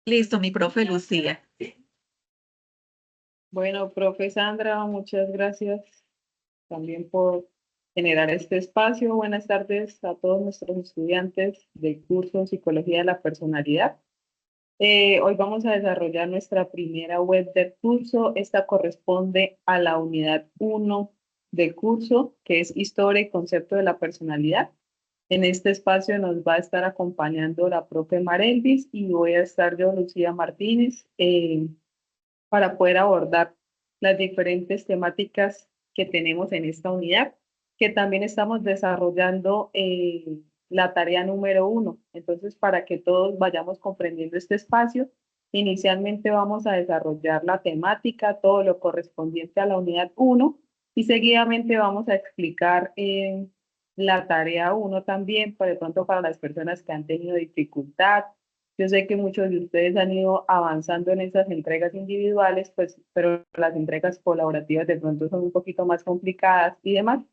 Listo, mi profe Lucía. Bueno, profe Sandra, muchas gracias también por generar este espacio. Buenas tardes a todos nuestros estudiantes del curso Psicología de la Personalidad. Hoy vamos a desarrollar nuestra primera web del curso. Esta corresponde a la unidad 1 del curso, que es Historia y Concepto de la Personalidad. En este espacio nos va a estar acompañando la profe Marelvis y voy a estar yo, Lucía Martínez, para poder abordar las diferentes temáticas que tenemos en esta unidad, que también estamos desarrollando la tarea número 1. Entonces, para que todos vayamos comprendiendo este espacio, inicialmente vamos a desarrollar la temática, todo lo correspondiente a la unidad 1, y seguidamente vamos a explicar la tarea 1 también, por de pronto para las personas que han tenido dificultad. Yo sé que muchos de ustedes han ido avanzando en esas entregas individuales, pues, pero las entregas colaborativas de pronto son un poquito más complicadas y demás.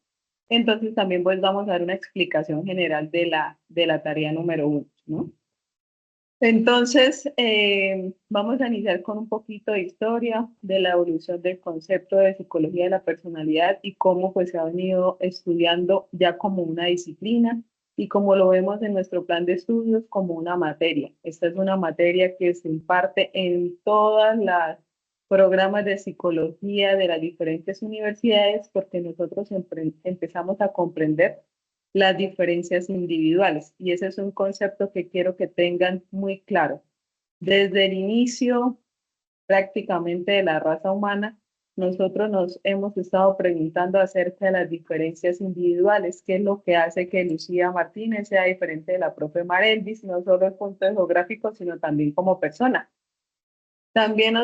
Entonces también pues vamos a dar una explicación general de la tarea número 1, ¿no? Entonces, vamos a iniciar con un poquito de historia de la evolución del concepto de psicología de la personalidad y cómo pues se ha venido estudiando ya como una disciplina y como lo vemos en nuestro plan de estudios como una materia. Esta es una materia que se imparte en todas las programas de psicología de las diferentes universidades porque nosotros empezamos a comprender las diferencias individuales. Y ese es un concepto que quiero que tengan muy claro. Desde el inicio prácticamente de la raza humana, nosotros nos hemos estado preguntando acerca de las diferencias individuales, qué es lo que hace que Lucía Martínez sea diferente de la profe Marelvis, no solo en punto geográfico, sino también como persona. También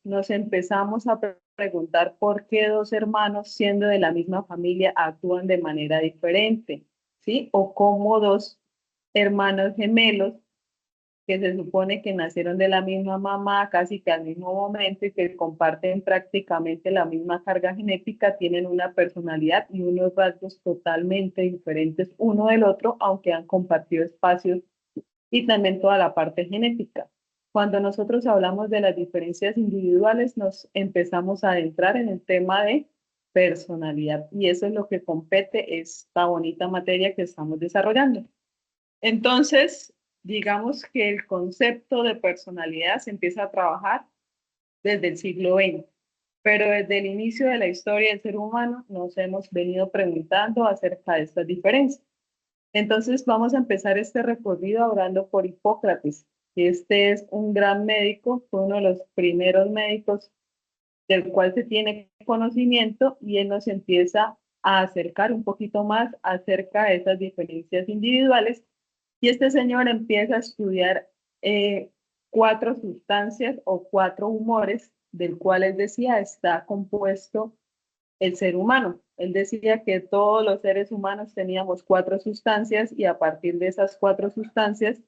nos empezamos a preguntar por qué dos hermanos, siendo de la misma familia, actúan de manera diferente, ¿sí? O cómo dos hermanos gemelos que se supone que nacieron de la misma mamá casi que al mismo momento y que comparten prácticamente la misma carga genética, tienen una personalidad y unos rasgos totalmente diferentes uno del otro, aunque han compartido espacios y también toda la parte genética. Cuando nosotros hablamos de las diferencias individuales, nos empezamos a adentrar en el tema de personalidad y eso es lo que compete esta bonita materia que estamos desarrollando. Entonces, digamos que el concepto de personalidad se empieza a trabajar desde el siglo XX, pero desde el inicio de la historia del ser humano nos hemos venido preguntando acerca de estas diferencias. Entonces vamos a empezar este recorrido hablando por Hipócrates. Este es un gran médico, fue uno de los primeros médicos del cual se tiene conocimiento y él nos empieza a acercar un poquito más acerca de esas diferencias individuales y este señor empieza a estudiar eh, cuatro sustancias o cuatro humores del cual él decía está compuesto el ser humano. Él decía que todos los seres humanos teníamos cuatro sustancias y a partir de esas cuatro sustancias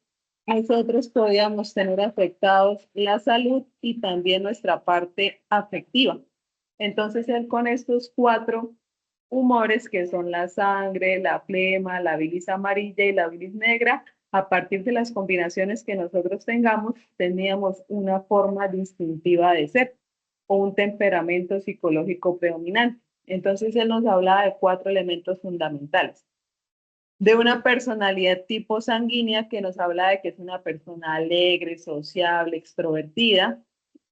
nosotros podíamos tener afectados la salud y también nuestra parte afectiva. Entonces él con estos cuatro humores que son la sangre, la flema, la bilis amarilla y la bilis negra, a partir de las combinaciones que nosotros tengamos, teníamos una forma distintiva de ser o un temperamento psicológico predominante. Entonces él nos hablaba de cuatro elementos fundamentales. De una personalidad tipo sanguínea que nos habla de que es una persona alegre, sociable, extrovertida.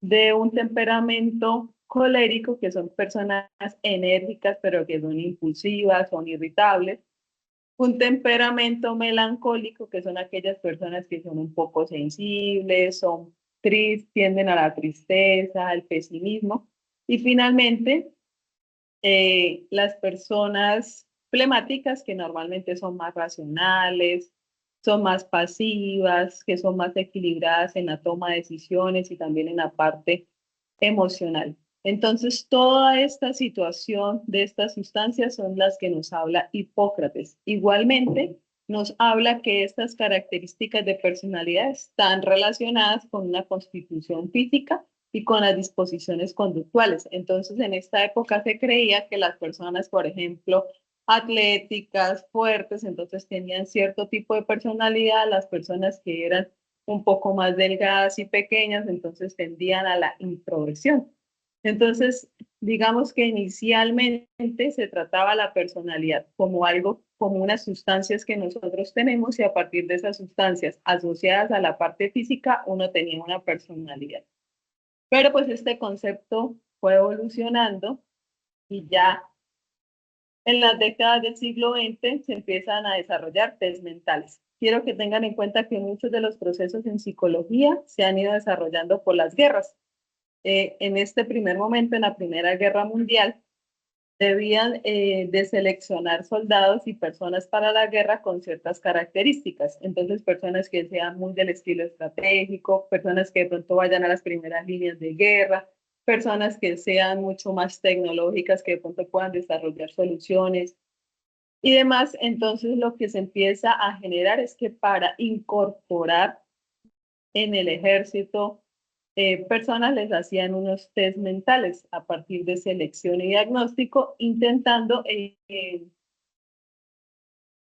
De un temperamento colérico, que son personas enérgicas, pero que son impulsivas, son irritables. Un temperamento melancólico, que son aquellas personas que son un poco sensibles, son tristes, tienden a la tristeza, al pesimismo. Y finalmente, las personas flemáticas, que normalmente son más racionales, son más pasivas, que son más equilibradas en la toma de decisiones y también en la parte emocional. Entonces, toda esta situación de estas sustancias son las que nos habla Hipócrates. Igualmente, nos habla que estas características de personalidad están relacionadas con una constitución física y con las disposiciones conductuales. Entonces, en esta época se creía que las personas, por ejemplo, atléticas, fuertes, entonces tenían cierto tipo de personalidad, las personas que eran un poco más delgadas y pequeñas, entonces tendían a la introversión. Entonces, digamos que inicialmente se trataba la personalidad como algo, como unas sustancias que nosotros tenemos y a partir de esas sustancias asociadas a la parte física, uno tenía una personalidad. Pero pues este concepto fue evolucionando y ya en las décadas del siglo XX se empiezan a desarrollar test mentales. Quiero que tengan en cuenta que muchos de los procesos en psicología se han ido desarrollando por las guerras. En este primer momento, en la Primera Guerra Mundial, debían de seleccionar soldados y personas para la guerra con ciertas características. Entonces, personas que sean muy del estilo estratégico, personas que de pronto vayan a las primeras líneas de guerra, personas que sean mucho más tecnológicas, que de pronto puedan desarrollar soluciones y demás. Entonces, lo que se empieza a generar es que para incorporar en el ejército, personas les hacían unos test mentales a partir de selección y diagnóstico, intentando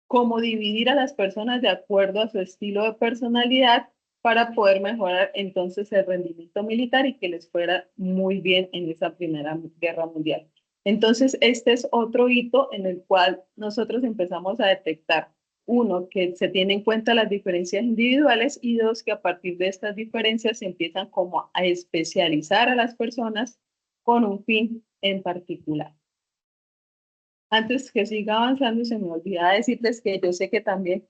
cómo dividir a las personas de acuerdo a su estilo de personalidad para poder mejorar entonces el rendimiento militar y que les fuera muy bien en esa Primera Guerra Mundial. Entonces, este es otro hito en el cual nosotros empezamos a detectar, uno, que se tienen en cuenta las diferencias individuales y dos, que a partir de estas diferencias se empiezan como a especializar a las personas con un fin en particular. Antes que siga avanzando, se me olvida decirles que yo sé que también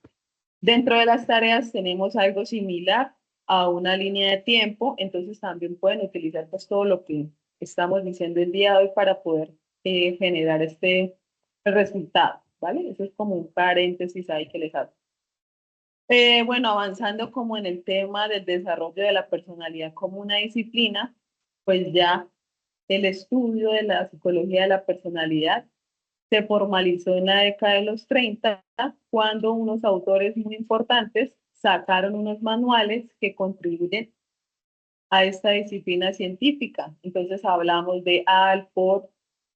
dentro de las tareas tenemos algo similar a una línea de tiempo, entonces también pueden utilizar pues todo lo que estamos diciendo el día de hoy para poder generar este resultado, ¿vale? Eso es como un paréntesis ahí que les hago. Bueno, avanzando como en el tema del desarrollo de la personalidad como una disciplina, pues ya el estudio de la psicología de la personalidad se formalizó en la década de los 30, cuando unos autores muy importantes sacaron unos manuales que contribuyen a esta disciplina científica. Entonces hablamos de Alport,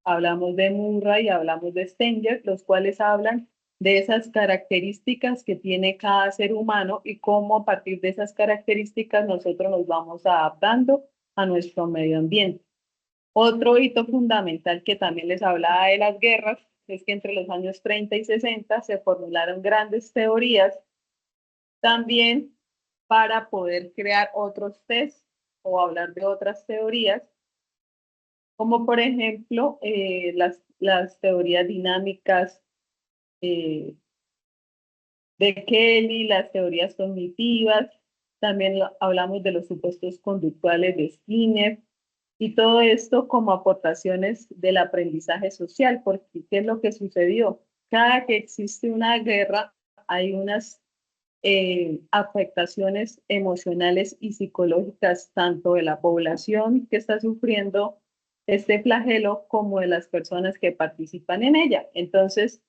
hablamos de Murray, hablamos de Stenger, los cuales hablan de esas características que tiene cada ser humano y cómo a partir de esas características nosotros nos vamos adaptando a nuestro medio ambiente. Otro hito fundamental que también les hablaba de las guerras es que entre los años 30 y 60 se formularon grandes teorías también para poder crear otros test o hablar de otras teorías, como por ejemplo las teorías dinámicas eh, de Kelly, las teorías cognitivas, también hablamos de los supuestos conductuales de Skinner, y todo esto como aportaciones del aprendizaje social, porque ¿qué es lo que sucedió? Cada que existe una guerra, hay unas afectaciones emocionales y psicológicas, tanto de la población que está sufriendo este flagelo como de las personas que participan en ella. Entonces,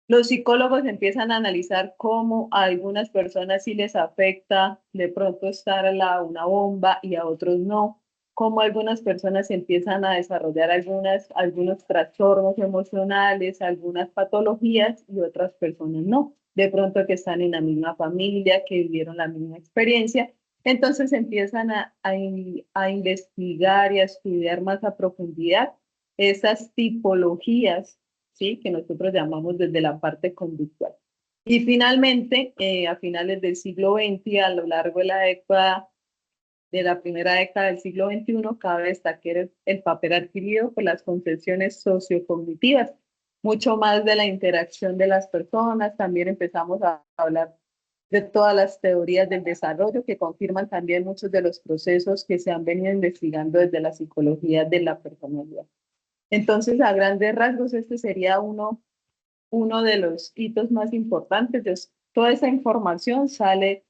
los psicólogos empiezan a analizar cómo a algunas personas sí les afecta de pronto estar al lado de una bomba y a otros no, cómo algunas personas empiezan a desarrollar algunos trastornos emocionales, algunas patologías y otras personas no. De pronto que están en la misma familia, que vivieron la misma experiencia. Entonces empiezan a investigar y a estudiar más a profundidad esas tipologías, ¿sí? Que nosotros llamamos desde la parte conductual. Y finalmente, a finales del siglo XX, a lo largo de la década, de la primera década del siglo XXI, cabe destacar el papel adquirido por las concepciones sociocognitivas, mucho más de la interacción de las personas. También empezamos a hablar de todas las teorías del desarrollo que confirman también muchos de los procesos que se han venido investigando desde la psicología de la personalidad. Entonces, a grandes rasgos, este sería uno de los hitos más importantes. De toda esa información sale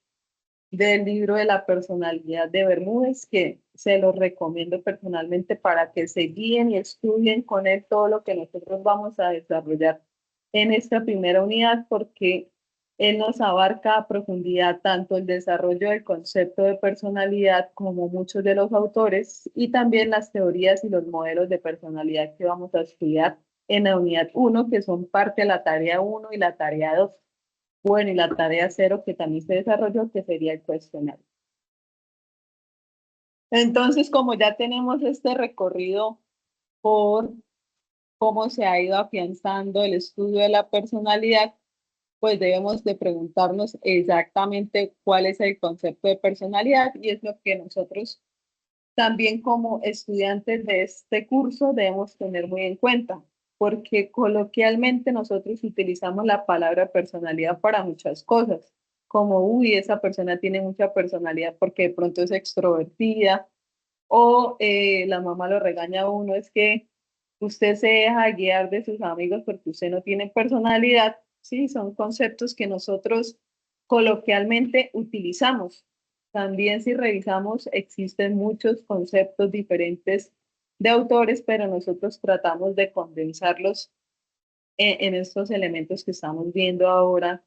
del libro de la personalidad de Bermúdez, que se lo recomiendo personalmente para que se guíen y estudien con él todo lo que nosotros vamos a desarrollar en esta primera unidad, porque él nos abarca a profundidad tanto el desarrollo del concepto de personalidad como muchos de los autores y también las teorías y los modelos de personalidad que vamos a estudiar en la unidad 1, que son parte de la tarea 1 y la tarea 2. Bueno, y la tarea cero que también se desarrolló, que sería el cuestionario. Entonces, como ya tenemos este recorrido por cómo se ha ido afianzando el estudio de la personalidad, pues debemos de preguntarnos exactamente cuál es el concepto de personalidad y es lo que nosotros también como estudiantes de este curso debemos tener muy en cuenta, porque coloquialmente nosotros utilizamos la palabra personalidad para muchas cosas, como, uy, esa persona tiene mucha personalidad porque de pronto es extrovertida, o la mamá lo regaña a uno, es que usted se deja guiar de sus amigos porque usted no tiene personalidad. Sí, son conceptos que nosotros coloquialmente utilizamos. También si revisamos, existen muchos conceptos diferentes de autores, pero nosotros tratamos de condensarlos en estos elementos que estamos viendo ahora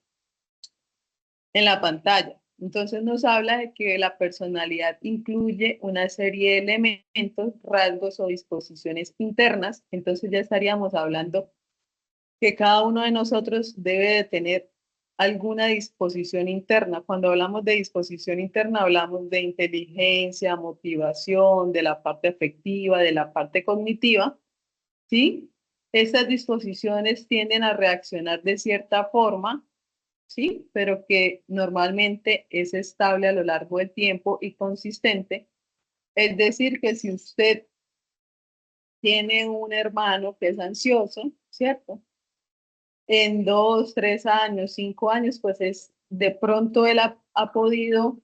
en la pantalla. Entonces nos habla de que la personalidad incluye una serie de elementos, rasgos o disposiciones internas. Entonces ya estaríamos hablando que cada uno de nosotros debe de tener alguna disposición interna. Cuando hablamos de disposición interna, hablamos de inteligencia, motivación, de la parte afectiva, de la parte cognitiva, ¿sí? Estas disposiciones tienden a reaccionar de cierta forma, ¿sí? Pero que normalmente es estable a lo largo del tiempo y consistente. Es decir, que si usted tiene un hermano que es ansioso, ¿cierto? En 2, 3 años, 5 años, pues es de pronto él ha podido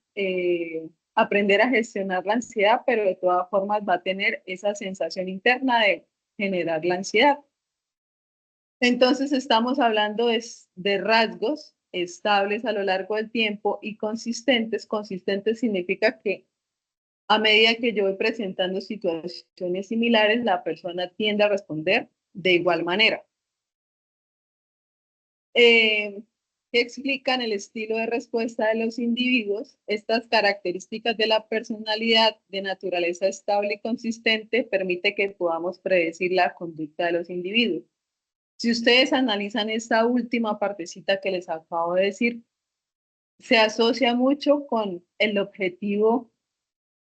aprender a gestionar la ansiedad, pero de todas formas va a tener esa sensación interna de generar la ansiedad. Entonces estamos hablando de rasgos estables a lo largo del tiempo y consistentes. Consistentes significa que a medida que yo voy presentando situaciones similares, la persona tiende a responder de igual manera. Eh, que explican el estilo de respuesta de los individuos. Estas características de la personalidad de naturaleza estable y consistente permite que podamos predecir la conducta de los individuos. Si ustedes analizan esta última partecita que les acabo de decir, se asocia mucho con el objetivo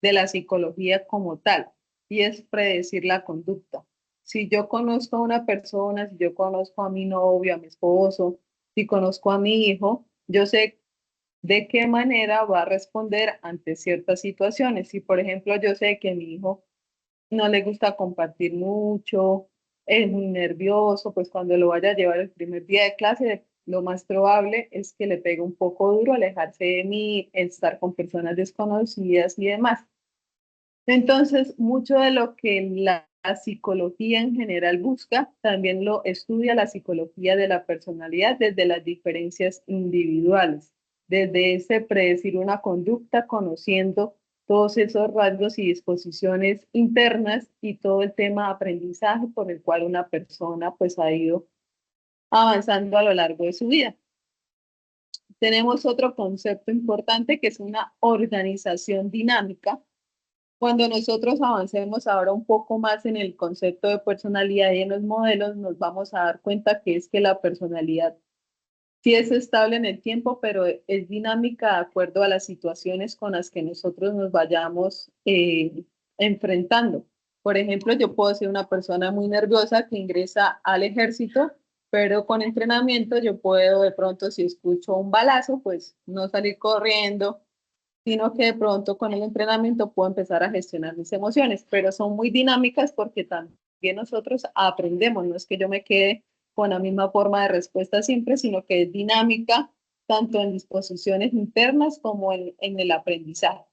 de la psicología como tal, y es predecir la conducta. Si yo conozco a una persona, si yo conozco a mi novio, a mi esposo, si conozco a mi hijo, yo sé de qué manera va a responder ante ciertas situaciones. Si, por ejemplo, yo sé que a mi hijo no le gusta compartir mucho, es muy nervioso, pues cuando lo vaya a llevar el primer día de clase, lo más probable es que le pegue un poco duro, alejarse de mí, estar con personas desconocidas y demás. Entonces, mucho de lo que la psicología en general busca, también lo estudia la psicología de la personalidad desde las diferencias individuales, desde ese predecir una conducta, conociendo todos esos rasgos y disposiciones internas y todo el tema de aprendizaje por el cual una persona pues ha ido avanzando a lo largo de su vida. Tenemos otro concepto importante que es una organización dinámica. Cuando nosotros avancemos ahora un poco más en el concepto de personalidad y en los modelos, nos vamos a dar cuenta que es que la personalidad sí es estable en el tiempo, pero es dinámica de acuerdo a las situaciones con las que nosotros nos vayamos enfrentando. Por ejemplo, yo puedo ser una persona muy nerviosa que ingresa al ejército, pero con entrenamiento yo puedo de pronto, si escucho un balazo, pues no salir corriendo, sino que de pronto con el entrenamiento puedo empezar a gestionar mis emociones, pero son muy dinámicas porque también nosotros aprendemos, no es que yo me quede con la misma forma de respuesta siempre, sino que es dinámica tanto en disposiciones internas como en el aprendizaje.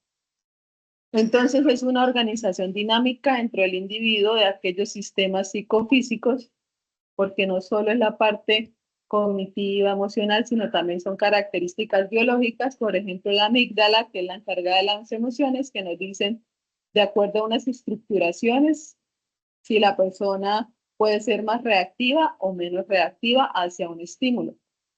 Entonces es una organización dinámica dentro del individuo de aquellos sistemas psicofísicos, porque no solo es la parte cognitiva, emocional, sino también son características biológicas, por ejemplo, la amígdala, que es la encargada de las emociones, que nos dicen, de acuerdo a unas estructuraciones, si la persona puede ser más reactiva o menos reactiva hacia un estímulo.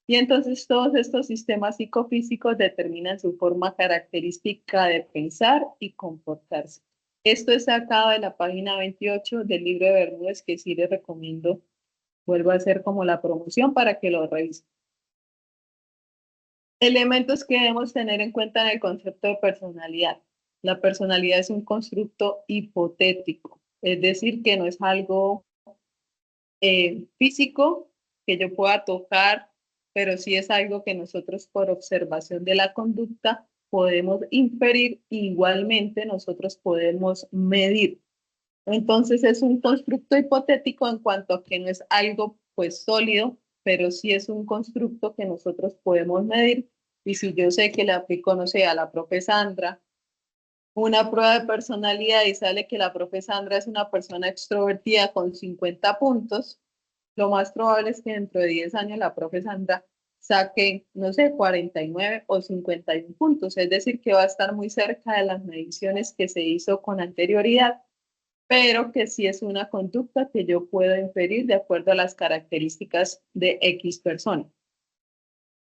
Y entonces todos estos sistemas psicofísicos determinan su forma característica de pensar y comportarse. Esto es sacado de la página 28 del libro de Bermúdez, que sí les recomiendo. Vuelvo a hacer como la promoción para que lo revisen. Elementos que debemos tener en cuenta en el concepto de personalidad. La personalidad es un constructo hipotético, es decir, que no es algo físico que yo pueda tocar, pero sí es algo que nosotros por observación de la conducta podemos inferir, igualmente nosotros podemos medir. Entonces es un constructo hipotético en cuanto a que no es algo pues sólido, pero sí es un constructo que nosotros podemos medir. Y si yo sé que le aplico, no sé, a la profe Sandra una prueba de personalidad y sale que la profe Sandra es una persona extrovertida con 50 puntos, lo más probable es que dentro de 10 años la profe Sandra saque, no sé, 49 o 51 puntos, es decir, que va a estar muy cerca de las mediciones que se hizo con anterioridad, pero que sí es una conducta que yo puedo inferir de acuerdo a las características de X persona.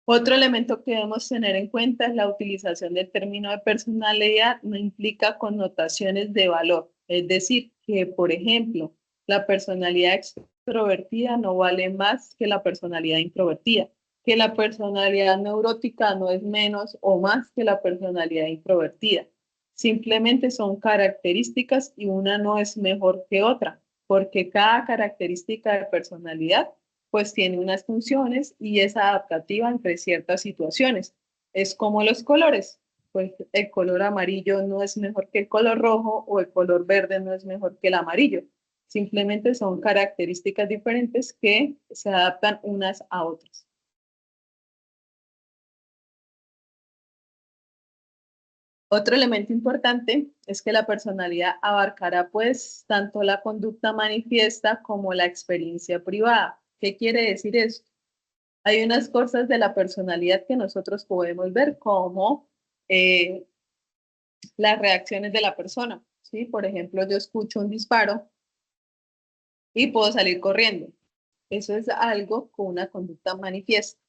Otro elemento que debemos tener en cuenta es la utilización del término de personalidad no implica connotaciones de valor. Es decir, que, por ejemplo, la personalidad extrovertida no vale más que la personalidad introvertida, que la personalidad neurótica no es menos o más que la personalidad introvertida. Simplemente son características y una no es mejor que otra, porque cada característica de personalidad pues tiene unas funciones y es adaptativa entre ciertas situaciones. Es como los colores, pues el color amarillo no es mejor que el color rojo o el color verde no es mejor que el amarillo. Simplemente son características diferentes que se adaptan unas a otras. Otro elemento importante es que la personalidad abarcará pues tanto la conducta manifiesta como la experiencia privada. ¿Qué quiere decir esto? Hay unas cosas de la personalidad que nosotros podemos ver como eh, las reacciones de la persona, ¿sí? Por ejemplo, yo escucho un disparo y puedo salir corriendo. Eso es algo con una conducta manifiesta.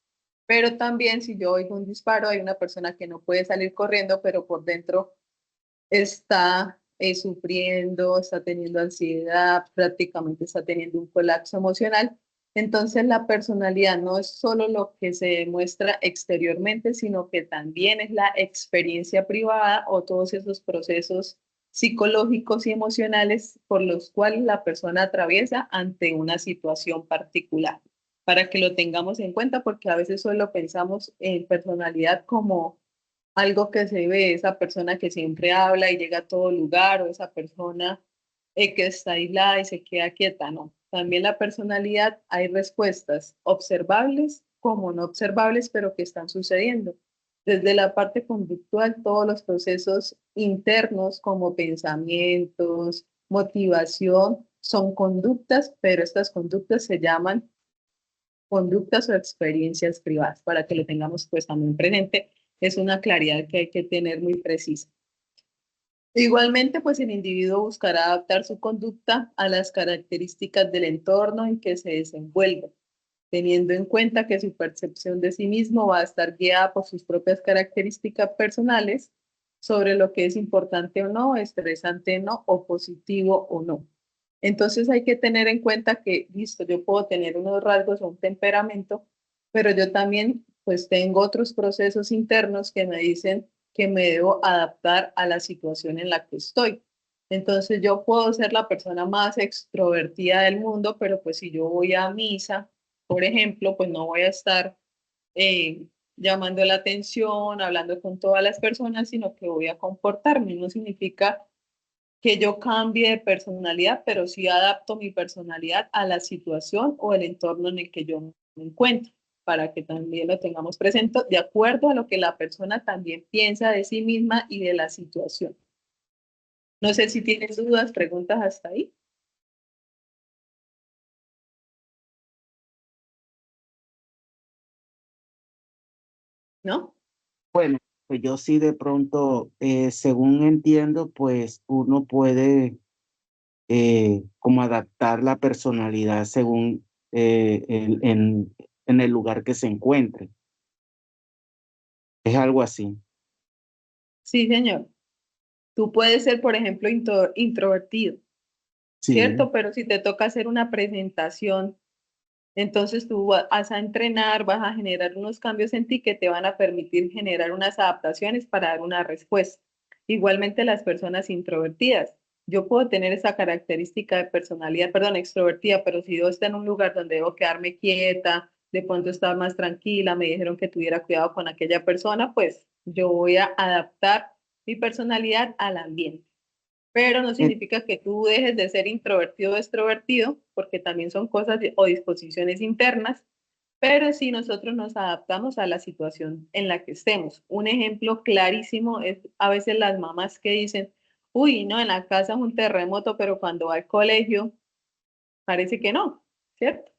Pero también si yo oigo un disparo, hay una persona que no puede salir corriendo, pero por dentro está sufriendo, está teniendo ansiedad, prácticamente está teniendo un colapso emocional. Entonces la personalidad no es solo lo que se demuestra exteriormente, sino que también es la experiencia privada o todos esos procesos psicológicos y emocionales por los cuales la persona atraviesa ante una situación particular. Para que lo tengamos en cuenta, porque a veces solo pensamos en personalidad como algo que se ve, esa persona que siempre habla y llega a todo lugar, o esa persona que está aislada y se queda quieta, no. También la personalidad, hay respuestas observables como no observables, pero que están sucediendo. Desde la parte conductual, todos los procesos internos como pensamientos, motivación, son conductas, pero estas conductas se llaman conductas o experiencias privadas, para que lo tengamos pues también presente. Es una claridad que hay que tener muy precisa. Igualmente, pues el individuo buscará adaptar su conducta a las características del entorno en que se desenvuelve, teniendo en cuenta que su percepción de sí mismo va a estar guiada por sus propias características personales sobre lo que es importante o no, estresante o no, o positivo o no. Entonces hay que tener en cuenta que, listo, yo puedo tener unos rasgos o un temperamento, pero yo también pues tengo otros procesos internos que me dicen que me debo adaptar a la situación en la que estoy. Entonces yo puedo ser la persona más extrovertida del mundo, pero pues si yo voy a misa, por ejemplo, pues no voy a estar llamando la atención, hablando con todas las personas, sino que voy a comportarme. No significa que yo cambie de personalidad, pero sí adapto mi personalidad a la situación o el entorno en el que yo me encuentro, para que también lo tengamos presente de acuerdo a lo que la persona también piensa de sí misma y de la situación. No sé si tienes dudas, preguntas hasta ahí, ¿no? Bueno, pues yo sí de pronto, según entiendo, pues uno puede como adaptar la personalidad según en el lugar que se encuentre. Es algo así. Sí, señor. Tú puedes ser, por ejemplo, introvertido, Sí, ¿cierto? Pero si te toca hacer una presentación Entonces tú vas a entrenar, vas a generar unos cambios en ti que te van a permitir generar unas adaptaciones para dar una respuesta. Igualmente las personas introvertidas. Yo puedo tener esa característica de personalidad, perdón, extrovertida, pero si yo estoy en un lugar donde debo quedarme quieta, de pronto estar más tranquila, me dijeron que tuviera cuidado con aquella persona, pues yo voy a adaptar mi personalidad al ambiente. Pero no Eh, significa que tú dejes de ser introvertido o extrovertido, porque también son cosas o disposiciones internas, pero sí nosotros nos adaptamos a la situación en la que estemos. Un ejemplo clarísimo es a veces las mamás que dicen, uy, no, en la casa es un terremoto, pero cuando va al colegio parece que no, ¿cierto?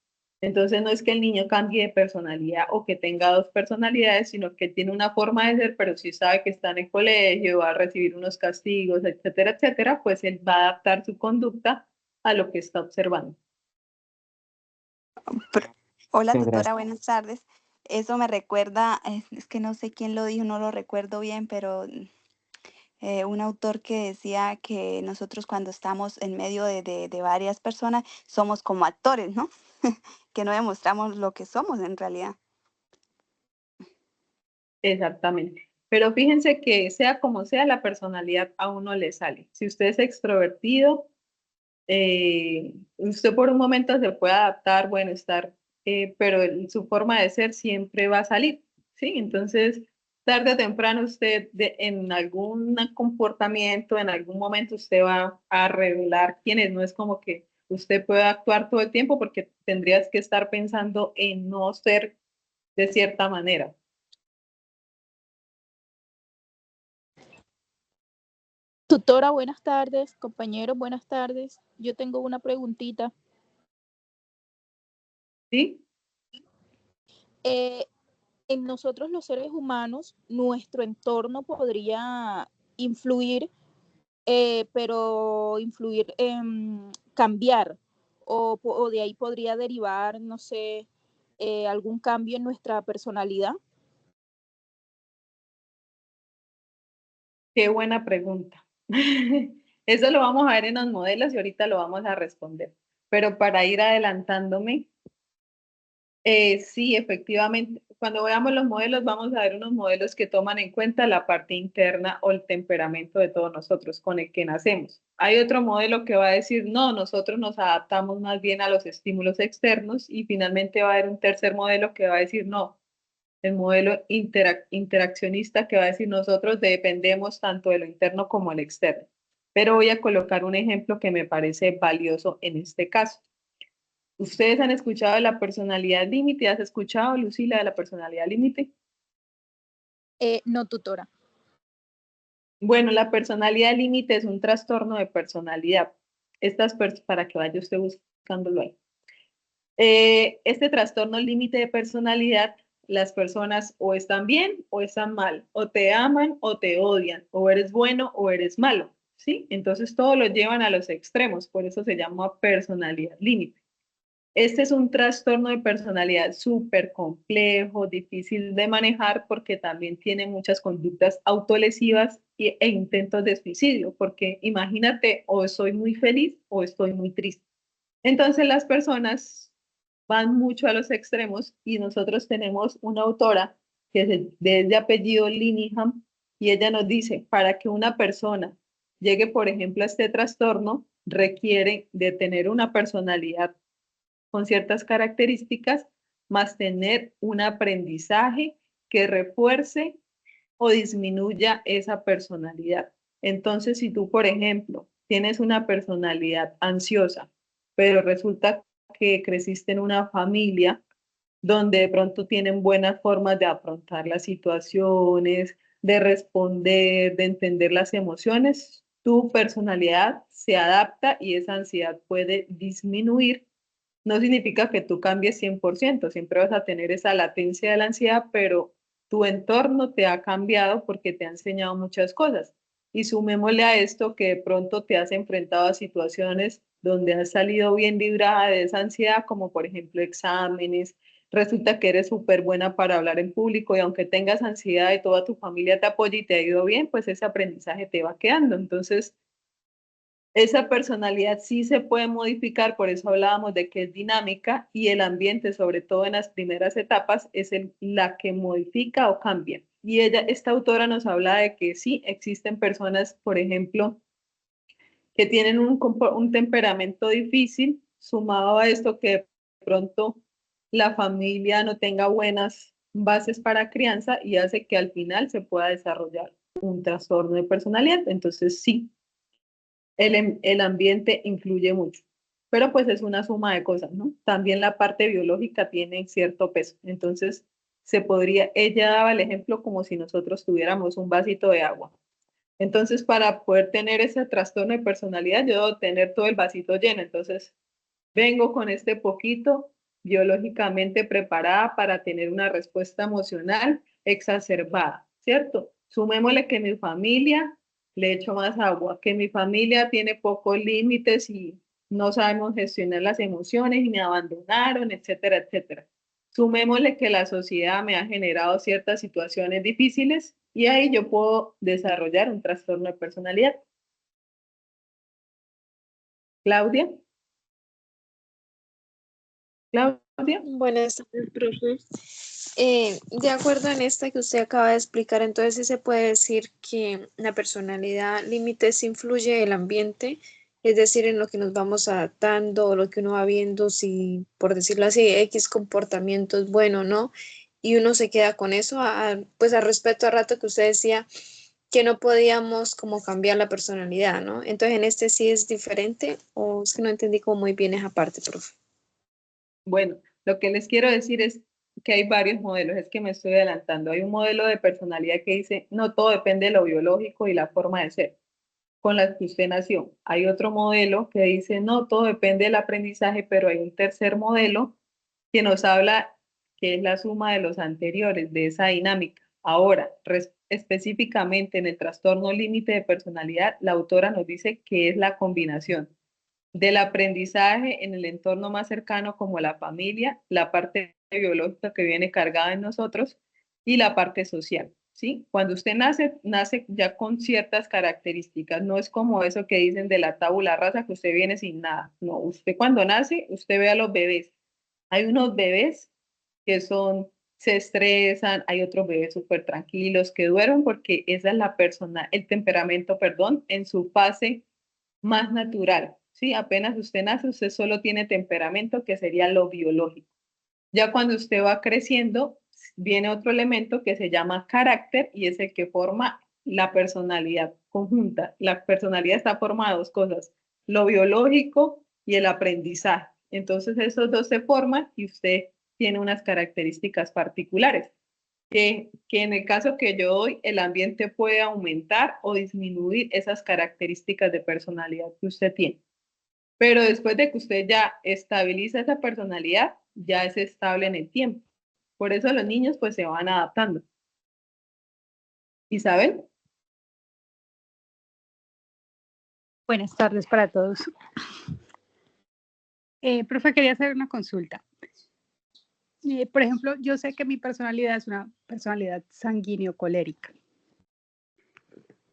Entonces no es que el niño cambie de personalidad o que tenga dos personalidades, sino que tiene una forma de ser, pero si sabe que está en el colegio, va a recibir unos castigos, etcétera, etcétera, pues él va a adaptar su conducta a lo que está observando. Hola, muchas tutora, gracias. buenas tardes. Eso me recuerda, es que no sé quién lo dijo, no lo recuerdo bien, pero un autor que decía que nosotros cuando estamos en medio de varias personas somos como actores, ¿no? Que no demostramos lo que somos en realidad. Exactamente. Pero fíjense que sea como sea, la personalidad a uno le sale. Si usted es extrovertido, usted por un momento se puede adaptar, bueno, estar, pero su forma de ser siempre va a salir, ¿sí? Entonces, tarde o temprano usted en algún comportamiento, en algún momento usted va a revelar quién es, no es como que usted pueda actuar todo el tiempo porque tendrías que estar pensando en no ser de cierta manera. Tutora, buenas tardes. Compañeros, buenas tardes. Yo tengo una preguntita. ¿Sí? Eh, en nosotros los seres humanos, nuestro entorno podría influir, pero influir en cambiar, o de ahí podría derivar, no sé, algún cambio en nuestra personalidad. Qué buena pregunta. Eso lo vamos a ver en los modelos y ahorita lo vamos a responder. Pero para ir adelantándome, sí, efectivamente, cuando veamos los modelos, vamos a ver unos modelos que toman en cuenta la parte interna o el temperamento de todos nosotros con el que nacemos. Hay otro modelo que va a decir, no, nosotros nos adaptamos más bien a los estímulos externos y finalmente va a haber un tercer modelo que va a decir, no, el modelo interaccionista que va a decir nosotros dependemos tanto de lo interno como el externo. Pero voy a colocar un ejemplo que me parece valioso en este caso. ¿Ustedes han escuchado de la personalidad límite? ¿Has escuchado, Lucila, de la personalidad límite? No, tutora. Bueno, la personalidad límite es un trastorno de personalidad. Para que vaya usted buscándolo ahí. Este trastorno límite de personalidad, las personas o están bien o están mal, o te aman o te odian, o eres bueno o eres malo, ¿sí? Entonces todo lo llevan a los extremos, por eso se llama personalidad límite. Este es un trastorno de personalidad súper complejo, difícil de manejar porque también tiene muchas conductas autolesivas e intentos de suicidio, porque imagínate, o soy muy feliz o estoy muy triste. Entonces las personas van mucho a los extremos y nosotros tenemos una autora que es de apellido Linehan y ella nos dice, para que una persona llegue, por ejemplo, a este trastorno, requiere de tener una personalidad con ciertas características, más tener un aprendizaje que refuerce o disminuya esa personalidad. Entonces, si tú, por ejemplo, tienes una personalidad ansiosa, pero resulta que creciste en una familia donde de pronto tienen buenas formas de afrontar las situaciones, de responder, de entender las emociones, tu personalidad se adapta y esa ansiedad puede disminuir. No significa que tú cambies 100%, siempre vas a tener esa latencia de la ansiedad, pero tu entorno te ha cambiado porque te ha enseñado muchas cosas. Y sumémosle a esto que de pronto te has enfrentado a situaciones donde has salido bien librada de esa ansiedad, como por ejemplo exámenes. Resulta que eres súper buena para hablar en público y aunque tengas ansiedad y toda tu familia te apoya y te ha ido bien, pues ese aprendizaje te va quedando. Entonces, Esa personalidad sí se puede modificar, por eso hablábamos de que es dinámica y el ambiente, sobre todo en las primeras etapas, es la que modifica o cambia. Y esta autora nos habla de que sí existen personas, por ejemplo, que tienen un temperamento difícil, sumado a esto que de pronto la familia no tenga buenas bases para crianza y hace que al final se pueda desarrollar un trastorno de personalidad. Entonces sí, el ambiente influye mucho, pero pues es una suma de cosas, ¿no? También la parte biológica tiene cierto peso. Entonces ella daba el ejemplo como si nosotros tuviéramos un vasito de agua. Entonces, para poder tener ese trastorno de personalidad, yo debo tener todo el vasito lleno. Entonces, vengo con este poquito biológicamente preparada para tener una respuesta emocional exacerbada, ¿cierto? Sumémosle que mi familia le echo más agua, que mi familia tiene pocos límites y no sabemos gestionar las emociones y me abandonaron, etcétera, etcétera. Sumémosle que la sociedad me ha generado ciertas situaciones difíciles y ahí yo puedo desarrollar un trastorno de personalidad. Claudia. Claudia. Buenas tardes, profe. De acuerdo en esta que usted acaba de explicar, entonces sí se puede decir que la personalidad límites influye el ambiente, es decir, en lo que nos vamos adaptando, lo que uno va viendo, si, por decirlo así, X comportamiento es bueno o no, y uno se queda con eso, pues al respecto a rato que usted decía que no podíamos como cambiar la personalidad, ¿no? Entonces en este sí es diferente, o es que no entendí como muy bien esa parte, profe. Bueno, lo que les quiero decir es que hay varios modelos, es que me estoy adelantando. Hay un modelo de personalidad que dice, no todo depende de lo biológico y la forma de ser con la que usted nació. Hay otro modelo que dice, no todo depende del aprendizaje, pero hay un tercer modelo que nos habla que es la suma de los anteriores, de esa dinámica. Ahora, específicamente en el trastorno límite de personalidad, la autora nos dice que es la combinación del aprendizaje en el entorno más cercano como la familia, la parte biológica que viene cargada en nosotros y la parte social, ¿sí? Cuando usted nace ya con ciertas características, no es como eso que dicen de la tabula rasa que usted viene sin nada, no, usted cuando nace, usted ve a los bebés, hay unos bebés que se estresan, hay otros bebés súper tranquilos que duermen porque esa es la persona, el temperamento, perdón, en su fase más natural, ¿sí? Apenas usted nace, usted solo tiene temperamento, que sería lo biológico. Ya cuando usted va creciendo, viene otro elemento que se llama carácter y es el que forma la personalidad conjunta. La personalidad está formada de dos cosas, lo biológico y el aprendizaje. Entonces esos dos se forman y usted tiene unas características particulares que en el caso que yo doy, el ambiente puede aumentar o disminuir esas características de personalidad que usted tiene. Pero después de que usted ya estabiliza esa personalidad, ya es estable en el tiempo. Por eso los niños pues se van adaptando. Isabel. Buenas tardes para todos. Profe, quería hacer una consulta. Por ejemplo, yo sé que mi personalidad es una personalidad sanguíneo-colérica.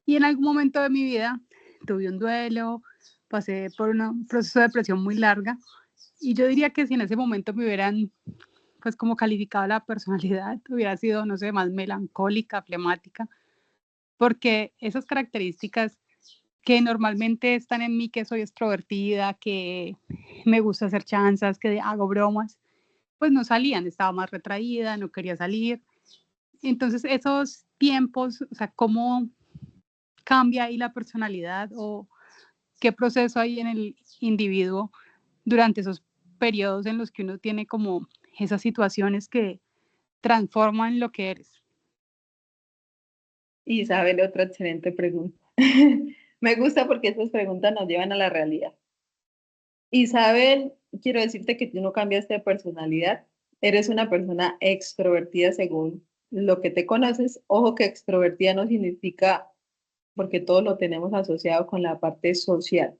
Y en algún momento de mi vida tuve un duelo, pasé por un proceso de depresión muy larga. Y yo diría que si en ese momento me hubieran, pues como calificado la personalidad, hubiera sido, no sé, más melancólica, flemática, porque esas características que normalmente están en mí, que soy extrovertida, que me gusta hacer chanzas, que hago bromas, pues no salían, estaba más retraída, no quería salir. Entonces esos tiempos, o sea, ¿cómo cambia ahí la personalidad o qué proceso hay en el individuo durante esos periodos en los que uno tiene como esas situaciones que transforman lo que eres? Isabel, otra excelente pregunta. Me gusta porque estas preguntas nos llevan a la realidad. Isabel, quiero decirte que tú no cambiaste de personalidad. Eres una persona extrovertida según lo que te conoces. Ojo que extrovertida no significa, porque todos lo tenemos asociado con la parte social.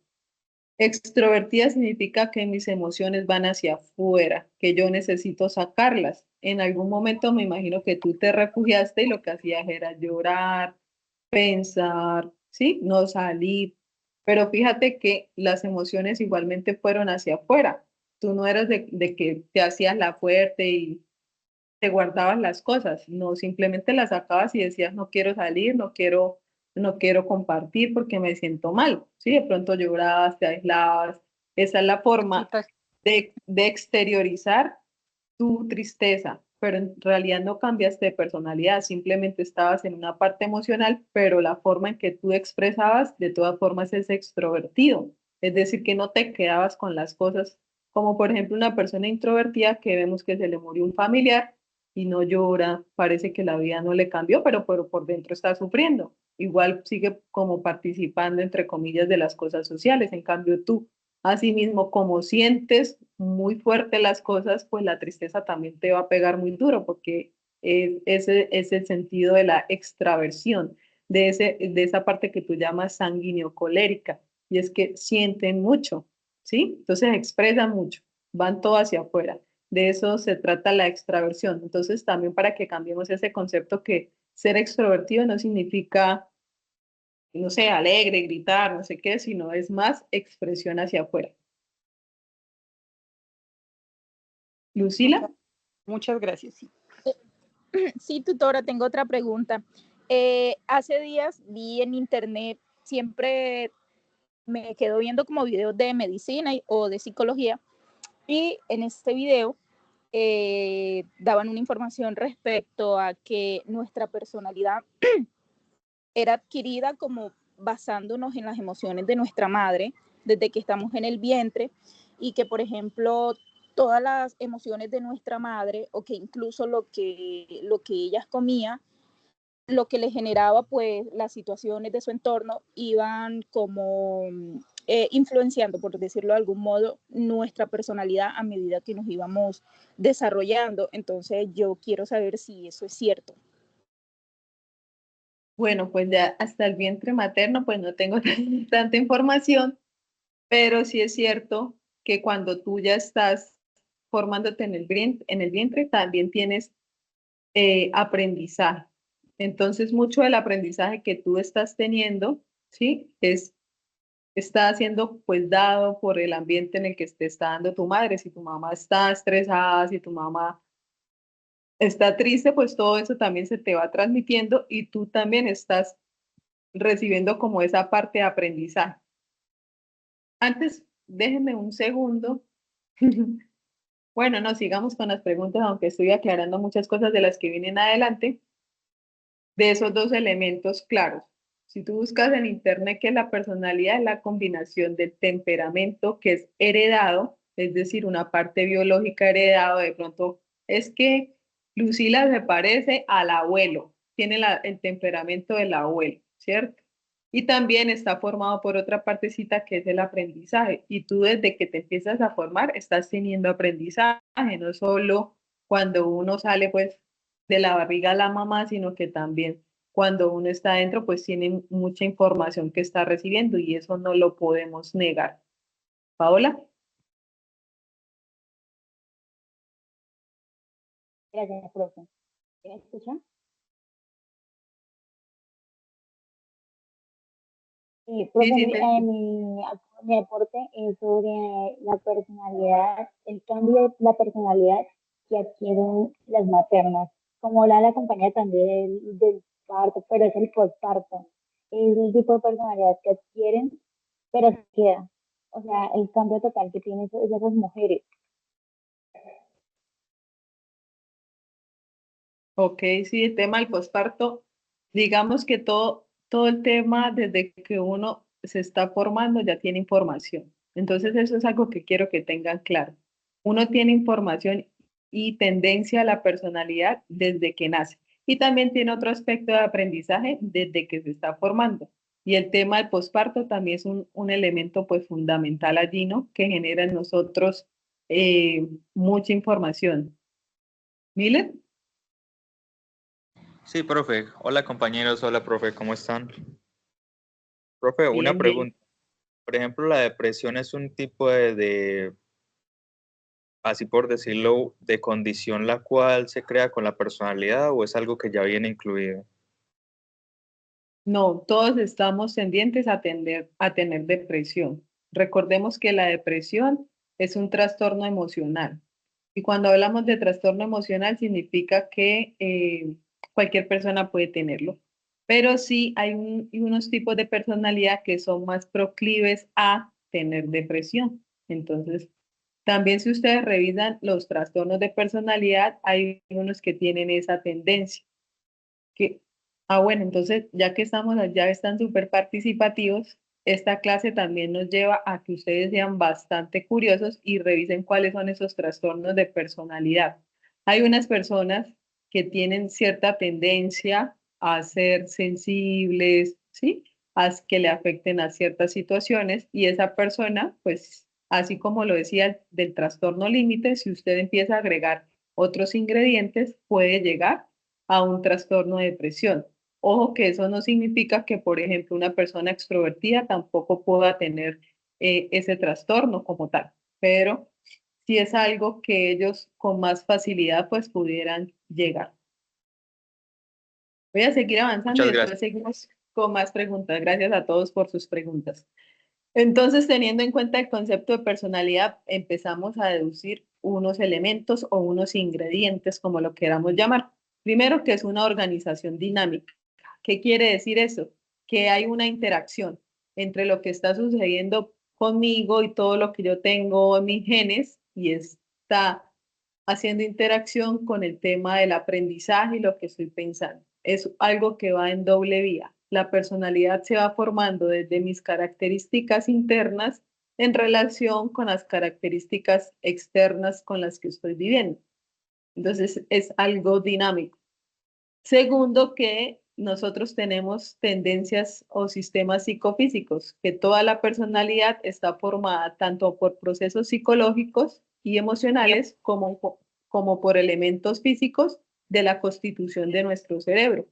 Extrovertida significa que mis emociones van hacia afuera, que yo necesito sacarlas. En algún momento me imagino que tú te refugiaste y lo que hacías era llorar, pensar, ¿sí? No salir. Pero fíjate que las emociones igualmente fueron hacia afuera. Tú no eras de que te hacías la fuerte y te guardabas las cosas, no, simplemente las sacabas y decías, no quiero salir, no quiero compartir porque me siento mal, ¿sí? De pronto llorabas, te aislabas. Esa es la forma de exteriorizar tu tristeza, pero en realidad no cambiaste de personalidad, simplemente estabas en una parte emocional, pero la forma en que tú expresabas, de todas formas, es extrovertido. Es decir, que no te quedabas con las cosas, como por ejemplo una persona introvertida que vemos que se le murió un familiar y no llora, parece que la vida no le cambió, pero por dentro está sufriendo. Igual sigue como participando, entre comillas, de las cosas sociales. En cambio, tú, asimismo, como sientes muy fuerte las cosas, pues la tristeza también te va a pegar muy duro, porque ese es el sentido de la extraversión, de esa parte que tú llamas sanguíneo-colérica, y es que sienten mucho, ¿sí? Entonces expresan mucho, van todo hacia afuera. De eso se trata la extraversión. Entonces, también para que cambiemos ese concepto que ser extrovertido no significa, no sé, alegre, gritar, no sé qué, sino es más expresión hacia afuera. Lucila. Muchas gracias. Sí. Sí, tutora, tengo otra pregunta. Hace días vi en internet, siempre me quedo viendo como videos de medicina o de psicología, y en este video daban una información respecto a que nuestra personalidad era adquirida como basándonos en las emociones de nuestra madre desde que estamos en el vientre, y que, por ejemplo, todas las emociones de nuestra madre, o que incluso lo que ellas comía, lo que le generaba, pues las situaciones de su entorno iban como influenciando, por decirlo de algún modo, nuestra personalidad a medida que nos íbamos desarrollando. Entonces yo quiero saber si eso es cierto. Bueno, pues ya hasta el vientre materno, pues no tengo tanta información, pero sí es cierto que cuando tú ya estás formándote en el vientre, también tienes aprendizaje. Entonces, mucho del aprendizaje que tú estás teniendo, ¿sí? Está siendo pues dado por el ambiente en el que te está dando tu madre. Si tu mamá está estresada, si tu mamá está triste, pues todo eso también se te va transmitiendo y tú también estás recibiendo como esa parte de aprendizaje. Antes, déjenme un segundo. Bueno, no, sigamos con las preguntas, aunque estoy aclarando muchas cosas de las que vienen adelante, de esos dos elementos claros. Si tú buscas en internet que la personalidad es la combinación del temperamento que es heredado, es decir, una parte biológica heredado, de pronto es que Lucila se parece al abuelo, tiene el temperamento del abuelo, ¿cierto? Y también está formado por otra partecita que es el aprendizaje. Y tú desde que te empiezas a formar estás teniendo aprendizaje, no solo cuando uno sale pues de la barriga a la mamá, sino que también cuando uno está adentro pues tiene mucha información que está recibiendo y eso no lo podemos negar. Paola. Gracias, profe. ¿Me escuchan? Sí, Profe, sí, te escucho. mi aporte es sobre la personalidad, el cambio de la personalidad que adquieren las maternas. Como la compañía también del parto, pero es el postparto. Es el tipo de personalidad que adquieren, pero se queda. O sea, el cambio total que tienen esas mujeres. Ok, sí, el tema del posparto, digamos que todo el tema desde que uno se está formando ya tiene información. Entonces eso es algo que quiero que tengan claro. Uno tiene información y tendencia a la personalidad desde que nace. Y también tiene otro aspecto de aprendizaje desde que se está formando. Y el tema del posparto también es un elemento pues fundamental allí, ¿no? Que genera en nosotros mucha información. ¿Miller? Sí, profe. Hola compañeros, hola profe, ¿cómo están? Profe, una Bien, bien. pregunta. Por ejemplo, la depresión es un tipo así por decirlo, de condición la cual se crea con la personalidad o es algo que ya viene incluido. No, todos estamos tendientes a tener depresión. Recordemos que la depresión es un trastorno emocional. Y cuando hablamos de trastorno emocional significa que cualquier persona puede tenerlo. Pero sí hay unos tipos de personalidad que son más proclives a tener depresión. Entonces, también si ustedes revisan los trastornos de personalidad, hay unos que tienen esa tendencia. Que, bueno, entonces ya que estamos allá, están súper participativos, esta clase también nos lleva a que ustedes sean bastante curiosos y revisen cuáles son esos trastornos de personalidad. Hay unas personas que tienen cierta tendencia a ser sensibles, ¿sí? A que le afecten a ciertas situaciones y esa persona, pues, así como lo decía del trastorno límite, si usted empieza a agregar otros ingredientes, puede llegar a un trastorno de depresión. Ojo que eso no significa que, por ejemplo, una persona extrovertida tampoco pueda tener ese trastorno como tal, pero sí es algo que ellos con más facilidad pues pudieran llegar. Voy a seguir avanzando y Muchas después gracias. seguimos con más preguntas. Gracias a todos por sus preguntas. Entonces, teniendo en cuenta el concepto de personalidad, empezamos a deducir unos elementos o unos ingredientes, como lo queramos llamar. Primero, que es una organización dinámica. ¿Qué quiere decir eso? Que hay una interacción entre lo que está sucediendo conmigo y todo lo que yo tengo en mis genes y está haciendo interacción con el tema del aprendizaje y lo que estoy pensando. Es algo que va en doble vía. La personalidad se va formando desde mis características internas en relación con las características externas con las que estoy viviendo. Entonces es algo dinámico. Segundo, que nosotros tenemos tendencias o sistemas psicofísicos, que toda la personalidad está formada tanto por procesos psicológicos y emocionales como por elementos físicos de la constitución de nuestro cerebro.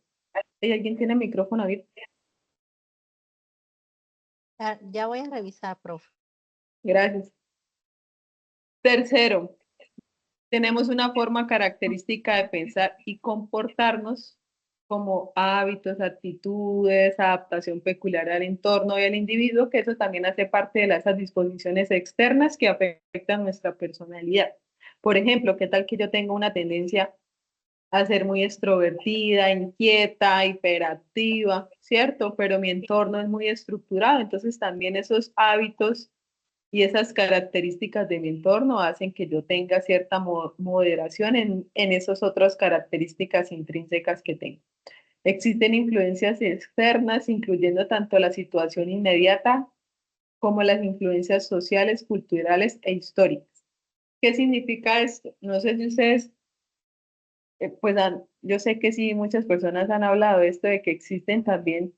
¿Hay alguien tiene micrófono abierto? Ya voy a revisar, profe. Gracias. Tercero, tenemos una forma característica de pensar y comportarnos como hábitos, actitudes, adaptación peculiar al entorno y al individuo, que eso también hace parte de esas disposiciones externas que afectan nuestra personalidad. Por ejemplo, ¿qué tal que yo tenga una tendencia a ser muy extrovertida, inquieta, hiperactiva, ¿cierto? Pero mi entorno es muy estructurado, entonces también esos hábitos y esas características de mi entorno hacen que yo tenga cierta moderación en esas otras características intrínsecas que tengo. Existen influencias externas, incluyendo tanto la situación inmediata como las influencias sociales, culturales e históricas. ¿Qué significa esto? No sé si ustedes, pues yo sé que sí, muchas personas han hablado de esto, de que existen también